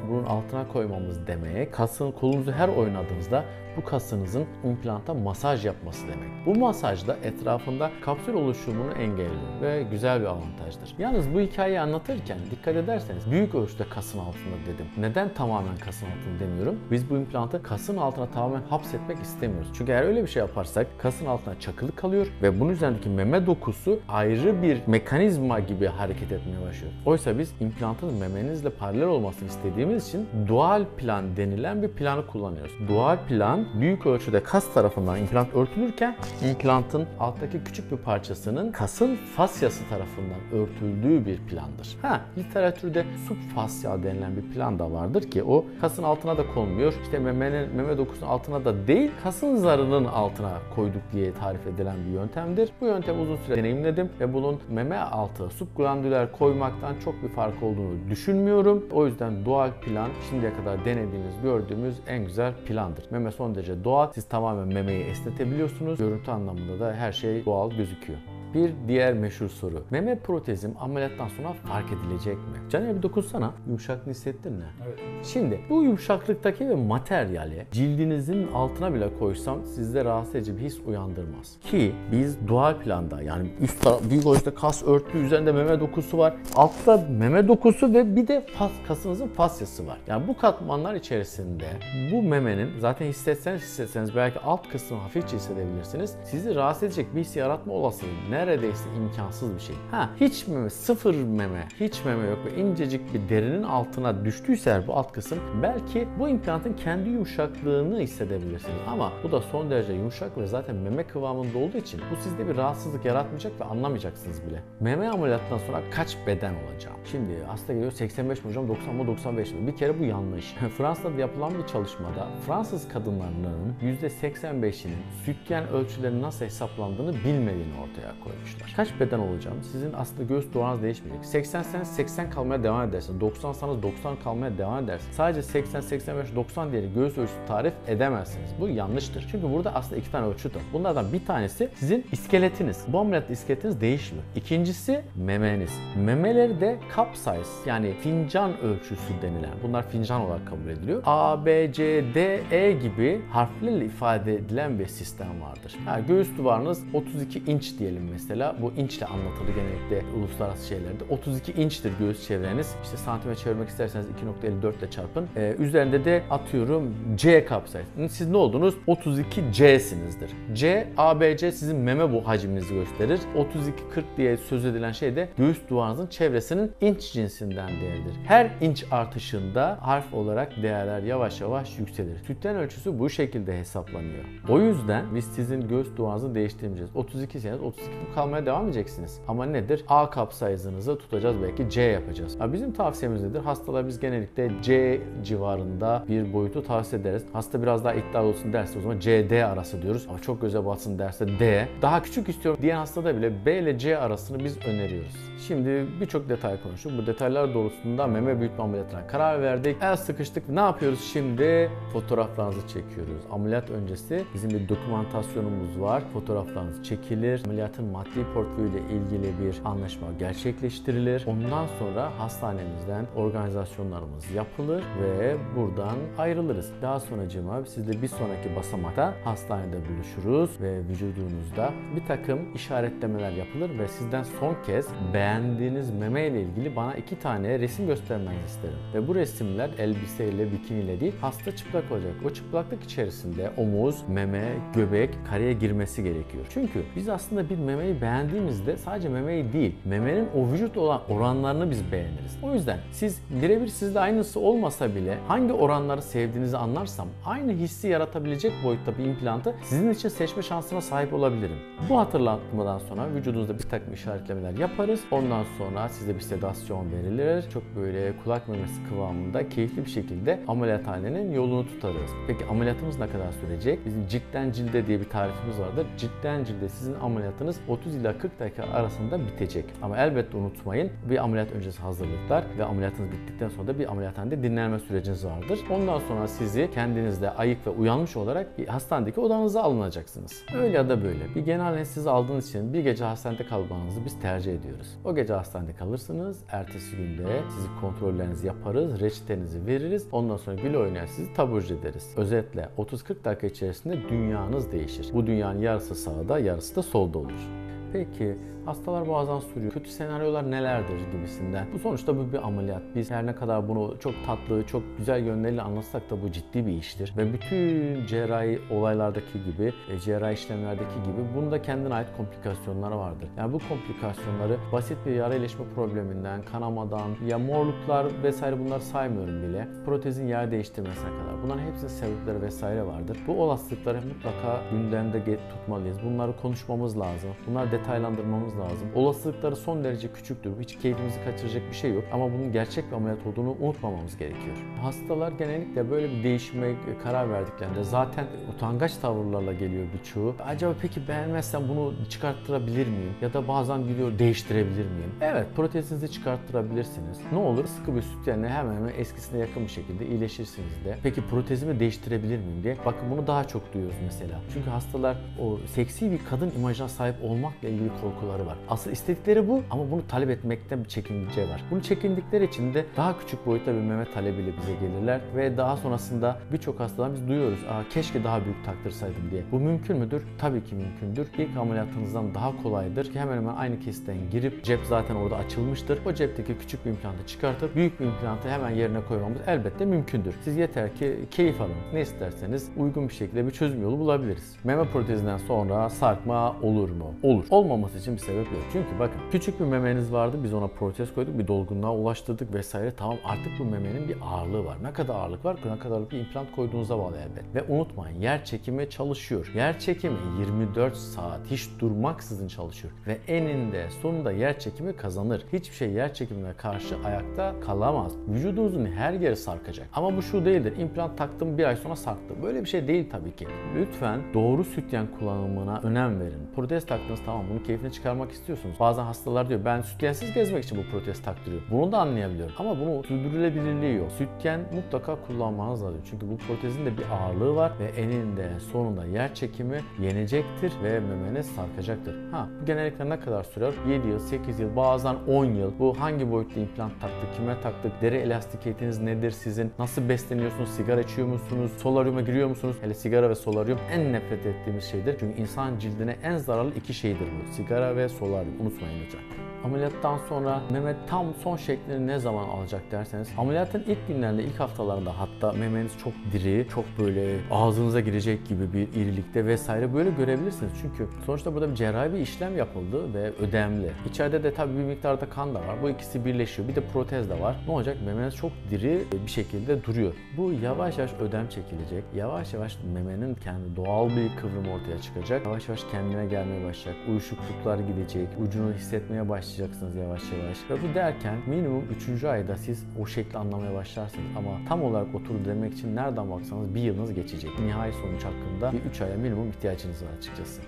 Bunun altına koymamız demek kasın kolunuzu her oynadığınızda bu kasınızın implanta masaj yapması demek. Bu masaj da etrafında kapsül oluşumunu engelliyor ve güzel bir avantajdır. Yalnız bu hikayeyi anlatırken dikkat ederseniz büyük ölçüde kasın altında dedim. Neden tamamen kasın altında demiyorum? Biz bu implantı kasın altına tamamen hapsetmek istemiyoruz. Çünkü eğer öyle bir şey yaparsak kasın altına çakılı kalıyor ve bunun üzerindeki meme dokusu ayrı bir mekanizma gibi hareket etmeye başlıyor. Oysa biz implantın memenizle paralel olmasını istediğimiz için dual plan denilen bir planı kullanıyoruz. Dual plan büyük ölçüde kas tarafından implant örtülürken implantın alttaki küçük bir parçasının kasın fasyası tarafından örtüldüğü bir plandır. Literatürde subfasya denilen bir plan da vardır ki o kasın altına da konmuyor. İşte meme dokusunun altına da değil, kasın zarının altına koyduk diye tarif edilen bir yöntemdir. Bu yöntemi uzun süre deneyimledim ve bunun meme altı subglandüler koymaktan çok bir fark olduğunu düşünmüyorum. O yüzden dual plan şimdiye kadar denediğimiz, gördüğümüz en güzel plandır. Meme son derece doğal. Siz tamamen memeyi esnetebiliyorsunuz. Görüntü anlamında da her şey doğal gözüküyor. Bir diğer meşhur soru. Meme protezim ameliyattan sonra fark edilecek mi? Caner bir dokunsana. Yumuşaklığını hissettin mi? Evet. Şimdi bu yumuşaklıktaki ve materyali cildinizin altına bile koysam sizde rahatsız edici bir his uyandırmaz. Ki biz dual planda yani üst taraf büyük ölçüde kas örtü üzerinde meme dokusu var. Altta meme dokusu ve bir de kasınızın fasyası var. Yani bu katmanlar içerisinde bu memenin zaten hissetseniz belki alt kısmını hafifçe hissedebilirsiniz. Sizi rahatsız edecek bir his yaratma olasılığı neredeyse imkansız bir şey. Hiç meme, sıfır meme, hiç meme yok ve incecik bir derinin altına düştüyse bu alt kısım belki bu implantın kendi yumuşaklığını hissedebilirsiniz. Ama bu da son derece yumuşak ve zaten meme kıvamında olduğu için bu sizde bir rahatsızlık yaratmayacak ve anlamayacaksınız bile. Meme ameliyattan sonra kaç beden olacağım? Şimdi hasta geliyor 85 mi hocam 90 mı 95 mi? Bir kere bu yanlış. Fransa'da yapılan bir çalışmada Fransız kadınlarının %85'inin sütyen ölçülerinin nasıl hesaplandığını bilmediğini ortaya koymuşlar. Kaç beden olacağım? Sizin aslında göğüs duvarınız değişmeyecek. 80'seniz 80 kalmaya devam edersiniz. 90'sanız 90 kalmaya devam edersiniz. Sadece 80, 85, 90 diye göğüs ölçüsü tarif edemezsiniz. Bu yanlıştır. Çünkü burada aslında iki tane ölçü var. Bunlardan bir tanesi sizin iskeletiniz. Bu ameliyatta iskeletiniz değişmiyor. İkincisi memeniz. Memeleri de cup size yani fincan ölçüsü denilen. Bunlar fincan olarak kabul ediliyor. A, B, C, D, E gibi harflerle ifade edilen bir sistem vardır. Göğüs duvarınız 32 inç diyelim mesela. Bu inçle anlatılır genellikle uluslararası şeylerde. 32 inçtir göğüs çevreniz. İşte santime çevirmek isterseniz 2.54 ile çarpın. Üzerinde de atıyorum C cup size. Siz ne oldunuz? 32 C'sinizdir. C, A, B, C sizin meme bu hacminizi gösterir. 32-40 diye söz edilen şey de göğüs duvarınızın çevresinin inç cinsinden değerdir. Her inç artışında harf olarak değerler yavaş yavaş yükselir. Sütyen ölçüsü bu şekilde hesaplanıyor. O yüzden biz sizin göğüs duvarınızı değiştirmeyeceğiz. 32 iseniz çubuk kalmaya devam edeceksiniz. Ama nedir? A kap sayınızı tutacağız, belki C yapacağız. Bizim tavsiyemiz nedir? Hastalar biz genellikle C civarında bir boyutu tavsiye ederiz. Hasta biraz daha iddialı olsun derse o zaman C-D arası diyoruz. Ama çok göze batsın derse D. Daha küçük istiyorum diyen hastada bile B ile C arasını biz öneriyoruz. Şimdi birçok detay konuştuk. Bu detaylar doğrultusunda meme büyütme ameliyatına karar verdik. El sıkıştık. Ne yapıyoruz şimdi? Fotoğraflarınızı çekiyoruz. Ameliyat öncesi bizim bir dokümantasyonumuz var. Fotoğraflarınız çekilir. Ameliyatın maddi portföyüyle ilgili bir anlaşma gerçekleştirilir. Ondan sonra hastanemizden organizasyonlarımız yapılır ve buradan ayrılırız. Daha sonracığıma sizle bir sonraki basamakta hastanede buluşuruz ve vücudunuzda bir takım işaretlemeler yapılır ve sizden son kez beğendiğiniz meme ile ilgili bana 2 tane resim göstermenizi isterim. Ve bu resimler elbiseyle, bikiniyle değil, hasta çıplak olacak. O çıplaklık içerisinde omuz, meme, göbek kareye girmesi gerekiyor. Çünkü biz aslında bir memeyi beğendiğimizde sadece memeyi değil, memenin o vücut olan oranlarını biz beğeniriz. O yüzden siz birebir sizde aynısı olmasa bile hangi oranları sevdiğinizi anlarsam aynı hissi yaratabilecek boyutta bir implantı sizin için seçme şansına sahip olabilirim. Bu hatırlatmadan sonra vücudunuzda bir takım işaretlemeler yaparız. Ondan sonra size bir sedasyon verilir. Çok böyle kulak memesi kıvamında keyifli bir şekilde ameliyathanenin yolunu tutarız. Peki ameliyatımız ne kadar sürecek? Bizim ciltten cilde diye bir tarifimiz vardır. Ciltten cilde sizin ameliyatınız 30 ila 40 dakika arasında bitecek. Ama elbette unutmayın, bir ameliyat öncesi hazırlıklar ve ameliyatınız bittikten sonra da bir ameliyathanede dinlenme süreciniz vardır. Ondan sonra sizi kendinizde ayık ve uyanmış olarak bir hastanedeki odanıza alınacaksınız. Öyle ya da böyle bir genel anestezi aldığınız için bir gece hastanede kalmanızı biz tercih ediyoruz. O gece hastanede kalırsınız. Ertesi günde sizi kontrollerinizi yaparız, reçetenizi veririz. Ondan sonra güle oynaya sizi taburcu ederiz. Özetle 30-40 dakika içerisinde dünyanız değişir. Bu dünyanın yarısı sağda, yarısı da solda olur. Peki hastalar bazen soruyor, kötü senaryolar nelerdir gibisinden. Bu sonuçta bu bir ameliyat. Biz her ne kadar bunu çok tatlı, çok güzel yönleriyle anlatsak da bu ciddi bir iştir. Ve bütün cerrahi olaylardaki gibi, cerrahi işlemlerdeki gibi bunda kendine ait komplikasyonları vardır. Yani bu komplikasyonları basit bir yara iyileşme probleminden, kanamadan, ya morluklar vesaire bunları saymıyorum bile. Protezin yer değiştirmesine kadar. Bunların hepsinin sebepleri vesaire vardır. Bu olasılıkları mutlaka gündemde tutmalıyız. Bunları konuşmamız lazım. Bunları detaylandırmamız lazım. Olasılıkları son derece küçüktür. Hiç keyfimizi kaçıracak bir şey yok. Ama bunun gerçek bir ameliyat olduğunu unutmamamız gerekiyor. Hastalar genellikle böyle bir değişime karar verdiklerinde zaten utangaç tavırlarla geliyor birçoğu. Acaba peki beğenmezsem bunu çıkarttırabilir miyim? Ya da bazen gidiyor değiştirebilir miyim? Evet, protezinizi çıkarttırabilirsiniz. Ne olur? Sıkı bir sütyenle hemen eskisine yakın bir şekilde iyileşirsiniz de. Peki protezimi değiştirebilir miyim diye. Bakın bunu daha çok duyuyoruz mesela. Çünkü hastalar o seksi bir kadın imajına sahip olmakla ilgili korkuları var. Asıl istedikleri bu ama bunu talep etmekten bir çekince var. Bunu çekindikleri için de daha küçük boyutta bir meme talebiyle bize gelirler ve daha sonrasında birçok hastadan biz duyuyoruz. Keşke daha büyük taktırsaydım diye. Bu mümkün müdür? Tabii ki mümkündür. İlk ameliyatınızdan daha kolaydır ki hemen hemen aynı kesitten girip cep zaten orada açılmıştır. O cepteki küçük bir implantı çıkartıp büyük bir implantı hemen yerine koymamız elbette mümkündür. Siz yeter ki keyif alın. Ne isterseniz uygun bir şekilde bir çözüm yolu bulabiliriz. Meme protezinden sonra sarkma olur mu? Olur. Olmaması için bir sebep yok. Çünkü bakın küçük bir memeniz vardı. Biz ona protez koyduk. Bir dolgunluğa ulaştırdık vesaire. Tamam, artık bu memenin bir ağırlığı var. Ne kadar ağırlık var? Ne kadarlık bir implant koyduğunuza bağlı elbet. Ve unutmayın, yer çekimi çalışıyor. Yer çekimi 24 saat hiç durmaksızın çalışıyor. Ve eninde sonunda yer çekimi kazanır. Hiçbir şey yer çekimine karşı ayakta kalamaz. Vücudunuzun her yeri sarkacak. Ama bu şu değildir. İmplant taktım, bir ay sonra sarktı. Böyle bir şey değil tabii ki. Lütfen doğru sütyen kullanımına önem verin. Protez taktınız, tamam, bunu keyfini çıkarmak istiyorsunuz. Bazen hastalar diyor ben sütyensiz gezmek için bu protez taktırıyor. Bunu da anlayabiliyorum. Ama bunun sürdürülebilirliği yok. Sütyen mutlaka kullanmanız lazım. Çünkü bu protezin de bir ağırlığı var ve eninde sonunda yer çekimi yenecektir ve memeniz sarkacaktır. Bu genellikle ne kadar sürer? 7 yıl, 8 yıl, bazen 10 yıl. Bu hangi boyutta implant taktık, kime taktık, deri elastikiyetiniz nedir sizin, nasıl besleniyorsunuz, sigara içiyor musunuz, solaryuma giriyor musunuz? Hele sigara ve solaryum en nefret ettiğimiz şeydir. Çünkü insan cildine en zararlı iki şeydir bu. Sigara ve solaryum. Unutmayın lütfen. Ameliyattan sonra meme tam son şeklini ne zaman alacak derseniz, ameliyatın ilk günlerinde, ilk haftalarında hatta memeniz çok diri, çok böyle ağzınıza girecek gibi bir irilikte vesaire böyle görebilirsiniz. Çünkü sonuçta burada bir cerrahi bir işlem yapıldı ve ödemli. İçeride de tabii bir miktarda kan da var. Bu ikisi birleşiyor. Bir de protez de var. Ne olacak? Memeniz çok diri bir şekilde duruyor. Bu yavaş yavaş ödem çekilecek. Yavaş yavaş memenin kendi doğal bir kıvrımı ortaya çıkacak. Yavaş yavaş kendine gelmeye başlayacak. uyuşukluklar gidecek, ucunu hissetmeye başlayacaksınız yavaş yavaş. Ve bu derken minimum 3. ayda siz o şekli anlamaya başlarsınız. Ama tam olarak oturdu demek için nereden baksanız bir yılınız geçecek. Nihai sonuç hakkında bir 3 aya minimum ihtiyacınız var açıkçası.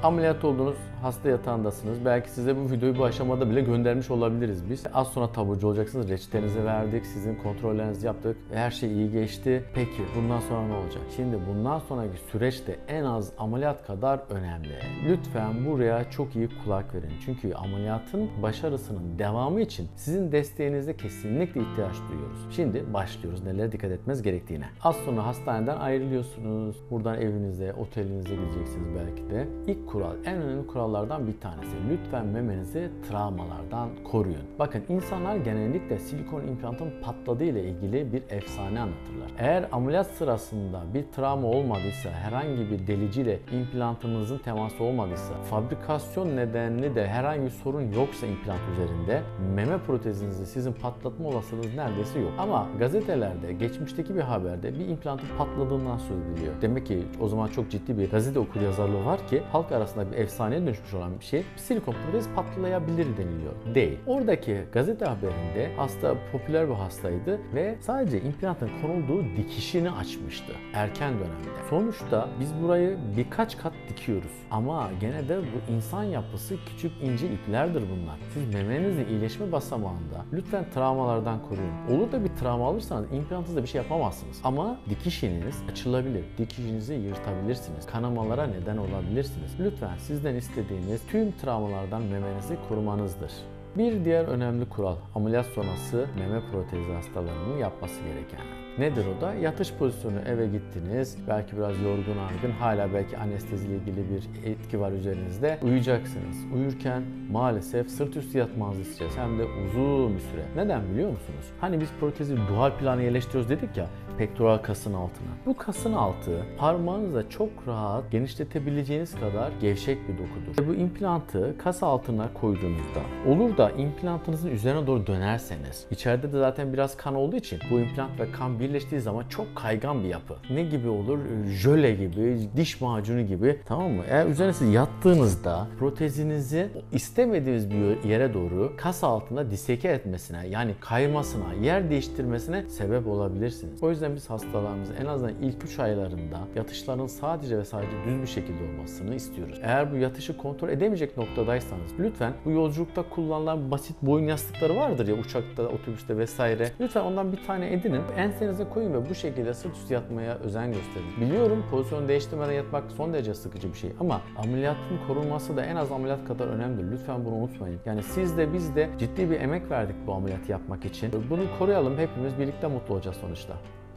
Ameliyat oldunuz, hasta yatağındasınız. Belki size bu videoyu bu aşamada bile göndermiş olabiliriz biz. Az sonra taburcu olacaksınız. Reçetenizi verdik, sizin kontrollerinizi yaptık. Her şey iyi geçti. Peki bundan sonra ne olacak? Şimdi bundan sonraki süreçte en az ameliyat kadar önemli. Lütfen buraya çok iyi kulak verin. Çünkü ameliyatın başarısının devamı için sizin desteğinize kesinlikle ihtiyaç duyuyoruz. Şimdi başlıyoruz nelere dikkat etmeniz gerektiğine. Az sonra hastaneden ayrılıyorsunuz. Buradan evinize, otelinize gideceksiniz belki de. İlk kural, en önemli kurallardan bir tanesi. Lütfen memenizi travmalardan koruyun. Bakın insanlar genellikle silikon implantın patladığı ile ilgili bir efsane anlatırlar. Eğer ameliyat sırasında bir travma olmadıysa, herhangi bir deliciyle implantınızın teması olmadıysa, fabrikasyon nedenli de herhangi bir sorun yoksa implant üzerinde, meme protezinizde sizin patlatma olasılığınız neredeyse yok. Ama gazetelerde, geçmişteki bir haberde bir implantın patladığından söz ediliyor. Demek ki o zaman çok ciddi bir gazete okuryazarlığı var ki halk arasında bir efsaneye dönüşmüş olan bir şey, silikon protez patlayabilir deniliyor. Değil. Oradaki gazete haberinde hasta popüler bir hastaydı ve sadece implantın konulduğu dikişini açmıştı erken dönemde. Sonuçta biz burayı birkaç kat dikiyoruz. Ama gene de bu insan yapısı küçük ince iplerdir bunlar. Siz memenizin iyileşme basamağında lütfen travmalardan koruyun. Olur da bir travma alırsanız implantınızda bir şey yapamazsınız. Ama dikişiniz açılabilir. Dikişinizi yırtabilirsiniz. Kanamalara neden olabilirsiniz. Lütfen sizden istediğimiz tüm travmalardan memenizi korumanızdır. Bir diğer önemli kural, ameliyat sonrası meme protezi hastalarının yapması gereken. Nedir o da? Yatış pozisyonu, eve gittiniz, belki biraz yorgun argın, hala belki anesteziyle ilgili bir etki var üzerinizde. Uyuyacaksınız. Uyurken maalesef sırt üstü yatmanızı isteyeceğiz. Hem de uzun bir süre. Neden biliyor musunuz? Hani biz protezi dual plana yerleştiriyoruz dedik ya, pektoral kasın altına. Bu kasın altı parmağınızla çok rahat genişletebileceğiniz kadar gevşek bir dokudur. Bu implantı kas altına koyduğunuzda, olur da implantınızın üzerine doğru dönerseniz, içeride de zaten biraz kan olduğu için bu implant ve kan birleştiği zaman çok kaygan bir yapı. Ne gibi olur? Jöle gibi, diş macunu gibi, tamam mı? Eğer üzerine siz yattığınızda protezinizi istemediğiniz bir yere doğru kas altında diseke etmesine, yani kaymasına, yer değiştirmesine sebep olabilirsiniz. O yüzden biz hastalarımızın en azından ilk 3 aylarında yatışların sadece ve sadece düz bir şekilde olmasını istiyoruz. Eğer bu yatışı kontrol edemeyecek noktadaysanız lütfen bu yolculukta kullanılan basit boyun yastıkları vardır ya, uçakta, otobüste vesaire. Lütfen ondan bir tane edinin, ensenize koyun ve bu şekilde sırt üstü yatmaya özen gösterin. Biliyorum pozisyon değiştirmeden yatmak son derece sıkıcı bir şey ama ameliyatın korunması da en az ameliyat kadar önemlidir. Lütfen bunu unutmayın. Yani siz de biz de ciddi bir emek verdik bu ameliyatı yapmak için. Bunu koruyalım, hepimiz birlikte mutlu olacağız sonuçta.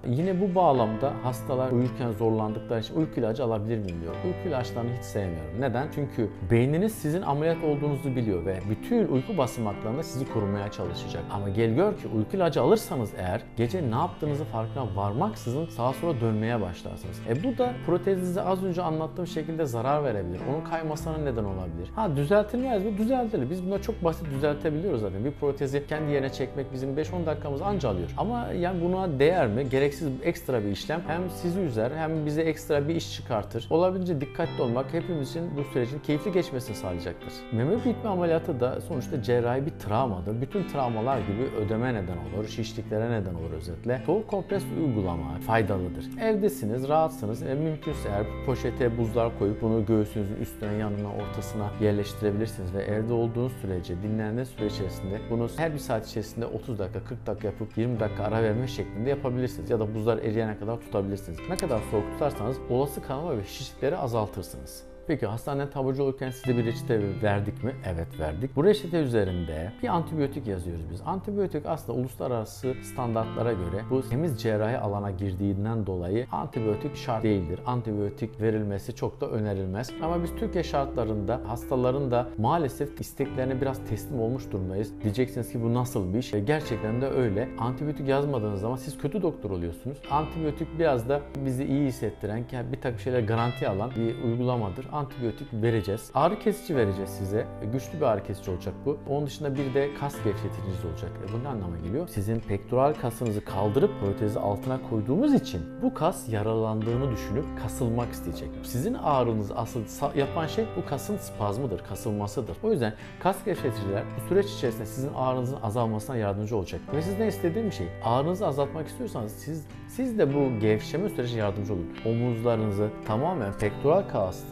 Yine bu bağlamda hastalar uyurken zorlandıkları için uyku ilacı alabilir miyim diyor. Uyku ilaçlarını hiç sevmiyorum. Neden? Çünkü beyniniz sizin ameliyat olduğunuzu biliyor ve bütün uyku basamaklarında sizi korumaya çalışacak. Ama gel gör ki uyku ilacı alırsanız eğer gece ne yaptığınızı farkına varmaksızın sağa sola dönmeye başlarsınız. Bu da protezinize az önce anlattığım şekilde zarar verebilir. Onun kaymasına neden olabilir. Düzeltilmez mi? Düzeltilir. Biz bunları çok basit düzeltebiliyoruz zaten. Bir protezi kendi yerine çekmek bizim 5-10 dakikamızı anca alıyor. Ama yani buna değer mi? Gereksiz ekstra bir işlem hem sizi üzer hem bize ekstra bir iş çıkartır. Olabildiğince dikkatli olmak hepimiz için bu sürecin keyifli geçmesini sağlayacaktır. Meme büyütme ameliyatı da sonuçta cerrahi bir travmadır. Bütün travmalar gibi ödeme neden olur, şişliklere neden olur özetle. Soğuk kompres uygulama faydalıdır. Evdesiniz, rahatsınız. Mümkünse eğer poşete buzlar koyup bunu göğsünüzün üstüne, yanına, ortasına yerleştirebilirsiniz ve evde olduğunuz sürece, dinlendiğiniz süre içerisinde bunu her bir saat içerisinde 30 dakika, 40 dakika yapıp 20 dakika ara verme şeklinde yapabilirsiniz. Ya da buzlar eriyene kadar tutabilirsiniz. Ne kadar soğuk tutarsanız olası kanama ve şişlikleri azaltırsınız. Peki hastaneden taburcu olurken size bir reçete verdik mi? Evet verdik. Bu reçete üzerinde bir antibiyotik yazıyoruz biz. Antibiyotik aslında uluslararası standartlara göre bu temiz cerrahi alana girdiğinden dolayı antibiyotik şart değildir. Antibiyotik verilmesi çok da önerilmez. Ama biz Türkiye şartlarında hastaların da maalesef isteklerine biraz teslim olmuş durumdayız. Diyeceksiniz ki bu nasıl bir iş? Gerçekten de öyle. Antibiyotik yazmadığınız zaman siz kötü doktor oluyorsunuz. Antibiyotik biraz da bizi iyi hissettiren, bir takım şeyler garanti alan bir uygulamadır. antibiyotik vereceğiz. Ağrı kesici vereceğiz size. Güçlü bir ağrı kesici olacak bu. Onun dışında bir de kas gevşeticiniz olacak. Bu ne anlama geliyor? Sizin pektoral kasınızı kaldırıp protezi altına koyduğumuz için bu kas yaralandığını düşünüp kasılmak isteyecek. Sizin ağrınızı asıl yapan şey bu kasın spazmıdır, kasılmasıdır. O yüzden kas gevşeticiler bu süreç içerisinde sizin ağrınızın azalmasına yardımcı olacak. Ve sizden istediğim bir şey, ağrınızı azaltmak istiyorsanız siz de bu gevşeme sürecine yardımcı olun. Omuzlarınızı tamamen pektoral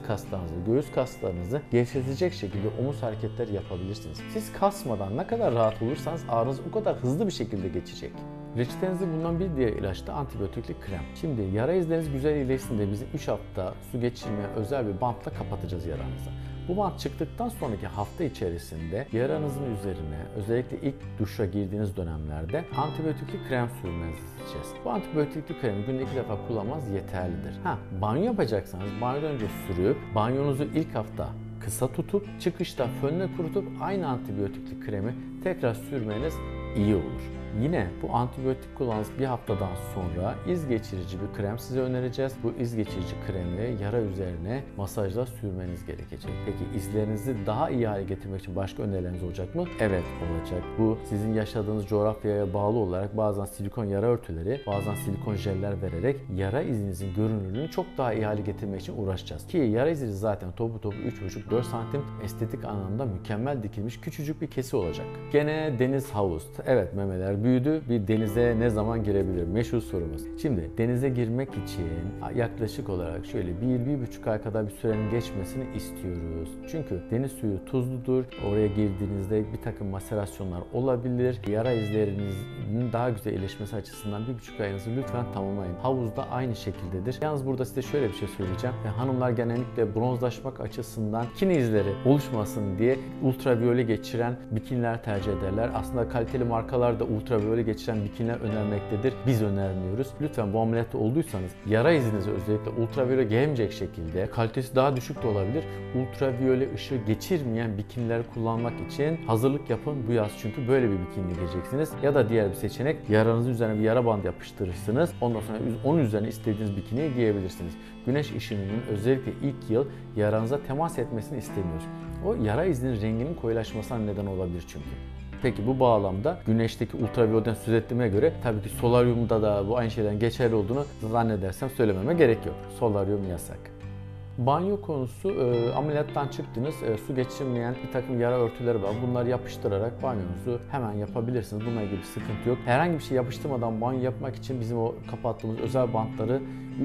kaslarınızı, göğüs kaslarınızı gevşetecek şekilde omuz hareketleri yapabilirsiniz. Siz kasmadan ne kadar rahat olursanız ağrınız o kadar hızlı bir şekilde geçecek. Reçetenizde bulunan bir diğer ilaç da antibiyotikli krem. Şimdi yara izleriniz güzel iyileşsin de bizim 3 hafta su geçirmeye özel bir bantla kapatacağız yaranızı. Bu bant çıktıktan sonraki hafta içerisinde yaranızın üzerine özellikle ilk duşa girdiğiniz dönemlerde antibiyotikli krem sürmenizi isteyeceğiz. Bu antibiyotikli kremi günde 2 defa kullanmanız yeterlidir. Banyo yapacaksanız banyodan önce sürüp banyonuzu ilk hafta kısa tutup çıkışta fönle kurutup aynı antibiyotikli kremi tekrar sürmeniz iyi olur. Yine bu antibiyotik kullandığınız bir haftadan sonra iz geçirici bir krem size önereceğiz. Bu iz geçirici kremi yara üzerine masajla sürmeniz gerekecek. Peki izlerinizi daha iyi hale getirmek için başka önerileriniz olacak mı? Evet, olacak. Bu sizin yaşadığınız coğrafyaya bağlı olarak bazen silikon yara örtüleri, bazen silikon jeller vererek yara izinizin görünürlüğünü çok daha iyi hale getirmek için uğraşacağız. Ki yara izi zaten topu 3,5-4 santim estetik anlamda mükemmel dikilmiş küçücük bir kesi olacak. Gene deniz havuz. Evet, memeler büyüdü. Bir denize ne zaman girebilir? Meşhur sorumuz. Şimdi denize girmek için yaklaşık olarak şöyle 1-1,5 ay kadar bir sürenin geçmesini istiyoruz. Çünkü deniz suyu tuzludur. Oraya girdiğinizde bir takım maserasyonlar olabilir. Yara izlerinizin daha güzel iyileşmesi açısından 1,5 ayınızı lütfen tamamlayın. Havuzda aynı şekildedir. Yalnız burada size şöyle bir şey söyleyeceğim. Hanımlar genellikle bronzlaşmak açısından bikini izleri oluşmasın diye ultraviyole geçiren bikiniler tercih ederler. Aslında kaliteli markalar da ultraviyole geçiren bikiniler önermektedir. Biz önermiyoruz. Lütfen bu ameliyatta olduysanız yara izinize özellikle ultraviyole gelmeyecek şekilde, kalitesi daha düşük de olabilir, ultraviyole ışığı geçirmeyen bikinileri kullanmak için hazırlık yapın bu yaz. Çünkü böyle bir bikini giyeceksiniz. Ya da diğer bir seçenek, yaranızın üzerine bir yara bandı yapıştırırsınız. Ondan sonra onun üzerine istediğiniz bikiniyi giyebilirsiniz. Güneş ışınının özellikle ilk yıl yaranıza temas etmesini istemiyoruz. O yara izinin renginin koyulaşmasına neden olabilir çünkü. Peki bu bağlamda güneşteki ultraviyolden söz ettiğime göre tabii ki solaryumda da bu aynı şeyden geçerli olduğunu zannedersem söylememe gerek yok. Solaryum yasak. Banyo konusu, ameliyattan çıktınız, su geçirmeyen bir takım yara örtüleri var. Bunları yapıştırarak banyonuzu hemen yapabilirsiniz. Bununla ilgili bir sıkıntı yok. Herhangi bir şey yapıştırmadan banyo yapmak için bizim o kapattığımız özel bantları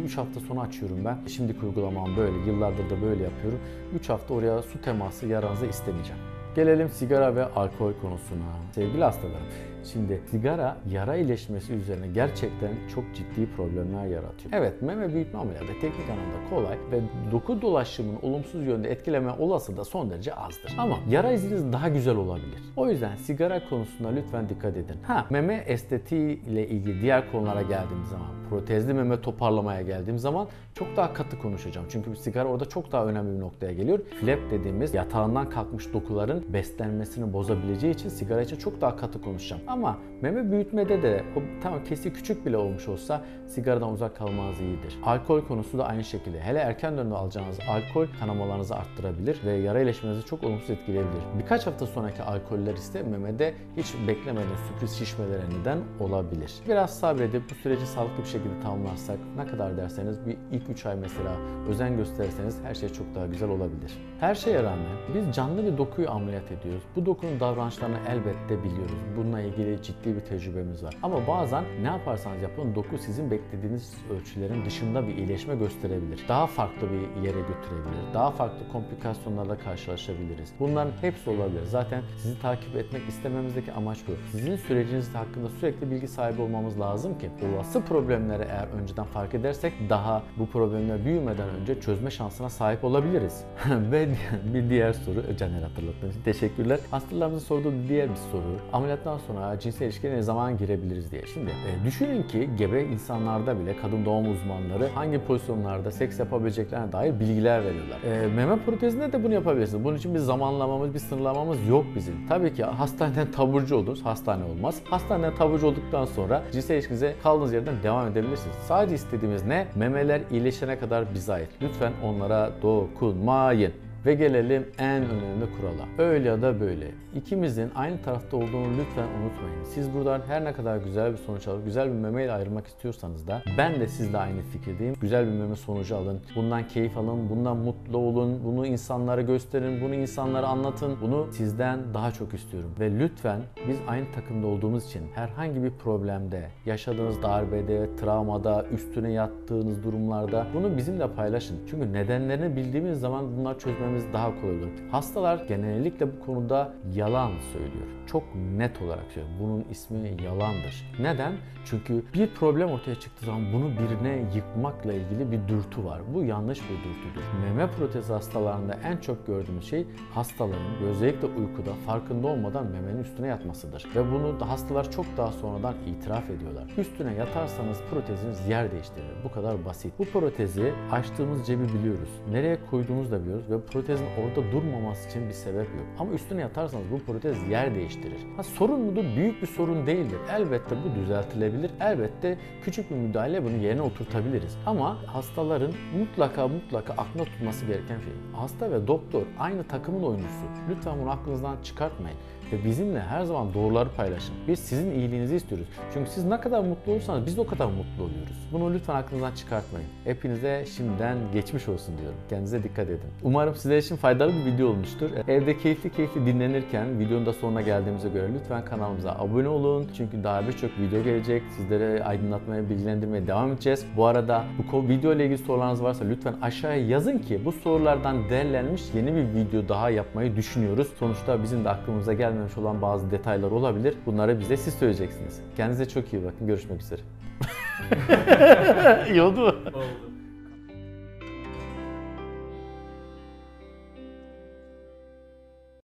3 hafta sonra açıyorum ben. Şimdiki uygulamam böyle, yıllardır da böyle yapıyorum. 3 hafta oraya su teması yaranıza istemeyeceğim. Gelelim sigara ve alkol konusuna. Sevgili hastalarım, şimdi sigara yara iyileşmesi üzerine gerçekten çok ciddi problemler yaratıyor. Evet, meme büyütme ameliyatı teknik anlamda kolay ve doku dolaşımını olumsuz yönde etkileme olasılığı da son derece azdır. Ama yara iziniz daha güzel olabilir. O yüzden sigara konusunda lütfen dikkat edin. Meme estetiği ile ilgili diğer konulara geldiğim zaman, protezli meme toparlamaya geldiğim zaman çok daha katı konuşacağım. Çünkü sigara orada çok daha önemli bir noktaya geliyor. Flap dediğimiz yatağından kalkmış dokuların beslenmesini bozabileceği için sigara için çok daha katı konuşacağım. Ama meme büyütmede de tamam kesi küçük bile olmuş olsa sigaradan uzak kalmanız iyidir. Alkol konusu da aynı şekilde. Hele erken dönemde alacağınız alkol kanamalarınızı arttırabilir ve yara iyileşmenizi çok olumsuz etkileyebilir. Birkaç hafta sonraki alkoller ise memede hiç beklemediğiniz sürpriz şişmelere neden olabilir. Biraz sabredip bu süreci sağlıklı bir şekilde tamamlarsak, ne kadar derseniz bir ilk 3 ay mesela özen gösterirseniz her şey çok daha güzel olabilir. Her şeye rağmen biz canlı bir dokuyu ameliyat ediyoruz. Bu dokunun davranışlarını elbette biliyoruz. Bununla ilgili ciddi bir tecrübemiz var. Ama bazen ne yaparsanız yapın doku sizin beklediğiniz ölçülerin dışında bir iyileşme gösterebilir. Daha farklı bir yere götürebilir. Daha farklı komplikasyonlarla karşılaşabiliriz. Bunların hepsi olabilir. Zaten sizi takip etmek istememizdeki amaç bu. Sizin süreciniz hakkında sürekli bilgi sahibi olmamız lazım ki olası problemleri eğer önceden fark edersek daha bu problemler büyümeden önce çözme şansına sahip olabiliriz. Ve bir diğer soru, Caner hatırlattığınız için teşekkürler. Hastalarımızın sorduğu diğer bir soru. Ameliyattan sonra sonra cinsel ilişkiye ne zaman girebiliriz diye. Şimdi düşünün ki gebe insanlarda bile kadın doğum uzmanları hangi pozisyonlarda seks yapabileceklerine dair bilgiler veriyorlar. Meme protezinde de bunu yapabilirsiniz. Bunun için bir zamanlamamız, bir sınırlamamız yok bizim. Tabii ki hastaneden taburcu oldunuz, hastane olmaz. Hastaneden taburcu olduktan sonra cinsel ilişkinize kaldığınız yerden devam edebilirsiniz. Sadece istediğimiz ne? Memeler iyileşene kadar bize ait. Lütfen onlara dokunmayın. Ve gelelim en önemli kurala. Öyle ya da böyle. İkimizin aynı tarafta olduğunu lütfen unutmayın. Siz buradan her ne kadar güzel bir sonuç alıp güzel bir memeyle ayrılmak istiyorsanız da ben de sizle aynı fikirdeyim. Güzel bir meme sonucu alın. Bundan keyif alın. Bundan mutlu olun. Bunu insanlara gösterin. Bunu insanlara anlatın. Bunu sizden daha çok istiyorum. Ve lütfen biz aynı takımda olduğumuz için herhangi bir problemde, yaşadığınız darbede, travmada, üstüne yattığınız durumlarda bunu bizimle paylaşın. Çünkü nedenlerini bildiğimiz zaman bunlar çözmemiz daha kolay olur. Hastalar genellikle bu konuda yalan söylüyor. Çok net olarak söylüyor. Bunun ismi yalandır. Neden? Çünkü bir problem ortaya çıktığı zaman bunu birine yıkmakla ilgili bir dürtü var. Bu yanlış bir dürtüdür. Meme protezi hastalarında en çok gördüğümüz şey hastaların özellikle uykuda farkında olmadan memenin üstüne yatmasıdır. Ve bunu da hastalar çok daha sonradan itiraf ediyorlar. Üstüne yatarsanız proteziniz yer değiştirir. Bu kadar basit. Bu protezi açtığımız cebi biliyoruz. Nereye koyduğumuzu da biliyoruz ve protezin orada durmaması için bir sebep yok. Ama üstüne yatarsanız bu protez yer değiştirir. Sorun mudur? Büyük bir sorun değildir. Elbette bu düzeltilebilir. Elbette küçük bir müdahale bunu yerine oturtabiliriz. Ama hastaların mutlaka aklında tutması gereken şey. Hasta ve doktor aynı takımın oyuncusu. Lütfen bunu aklınızdan çıkartmayın. Ve bizimle her zaman doğruları paylaşın. Biz sizin iyiliğinizi istiyoruz. Çünkü siz ne kadar mutlu olursanız biz de o kadar mutlu oluyoruz. Bunu lütfen aklınızdan çıkartmayın. Hepinize şimdiden geçmiş olsun diyorum. Kendinize dikkat edin. Umarım sizler için faydalı bir video olmuştur. Evde keyifli dinlenirken videonun da sonuna geldiğimize göre lütfen kanalımıza abone olun. Çünkü daha birçok video gelecek. Sizlere aydınlatmaya, bilgilendirmeye devam edeceğiz. Bu arada bu video ile ilgili sorularınız varsa lütfen aşağıya yazın ki bu sorulardan derlenmiş yeni bir video daha yapmayı düşünüyoruz. Sonuçta bizim de aklımıza gelmemiş olan bazı detaylar olabilir. Bunları bize siz söyleyeceksiniz. Kendinize çok iyi bakın. Görüşmek üzere. İyi oldu mu? Oldu.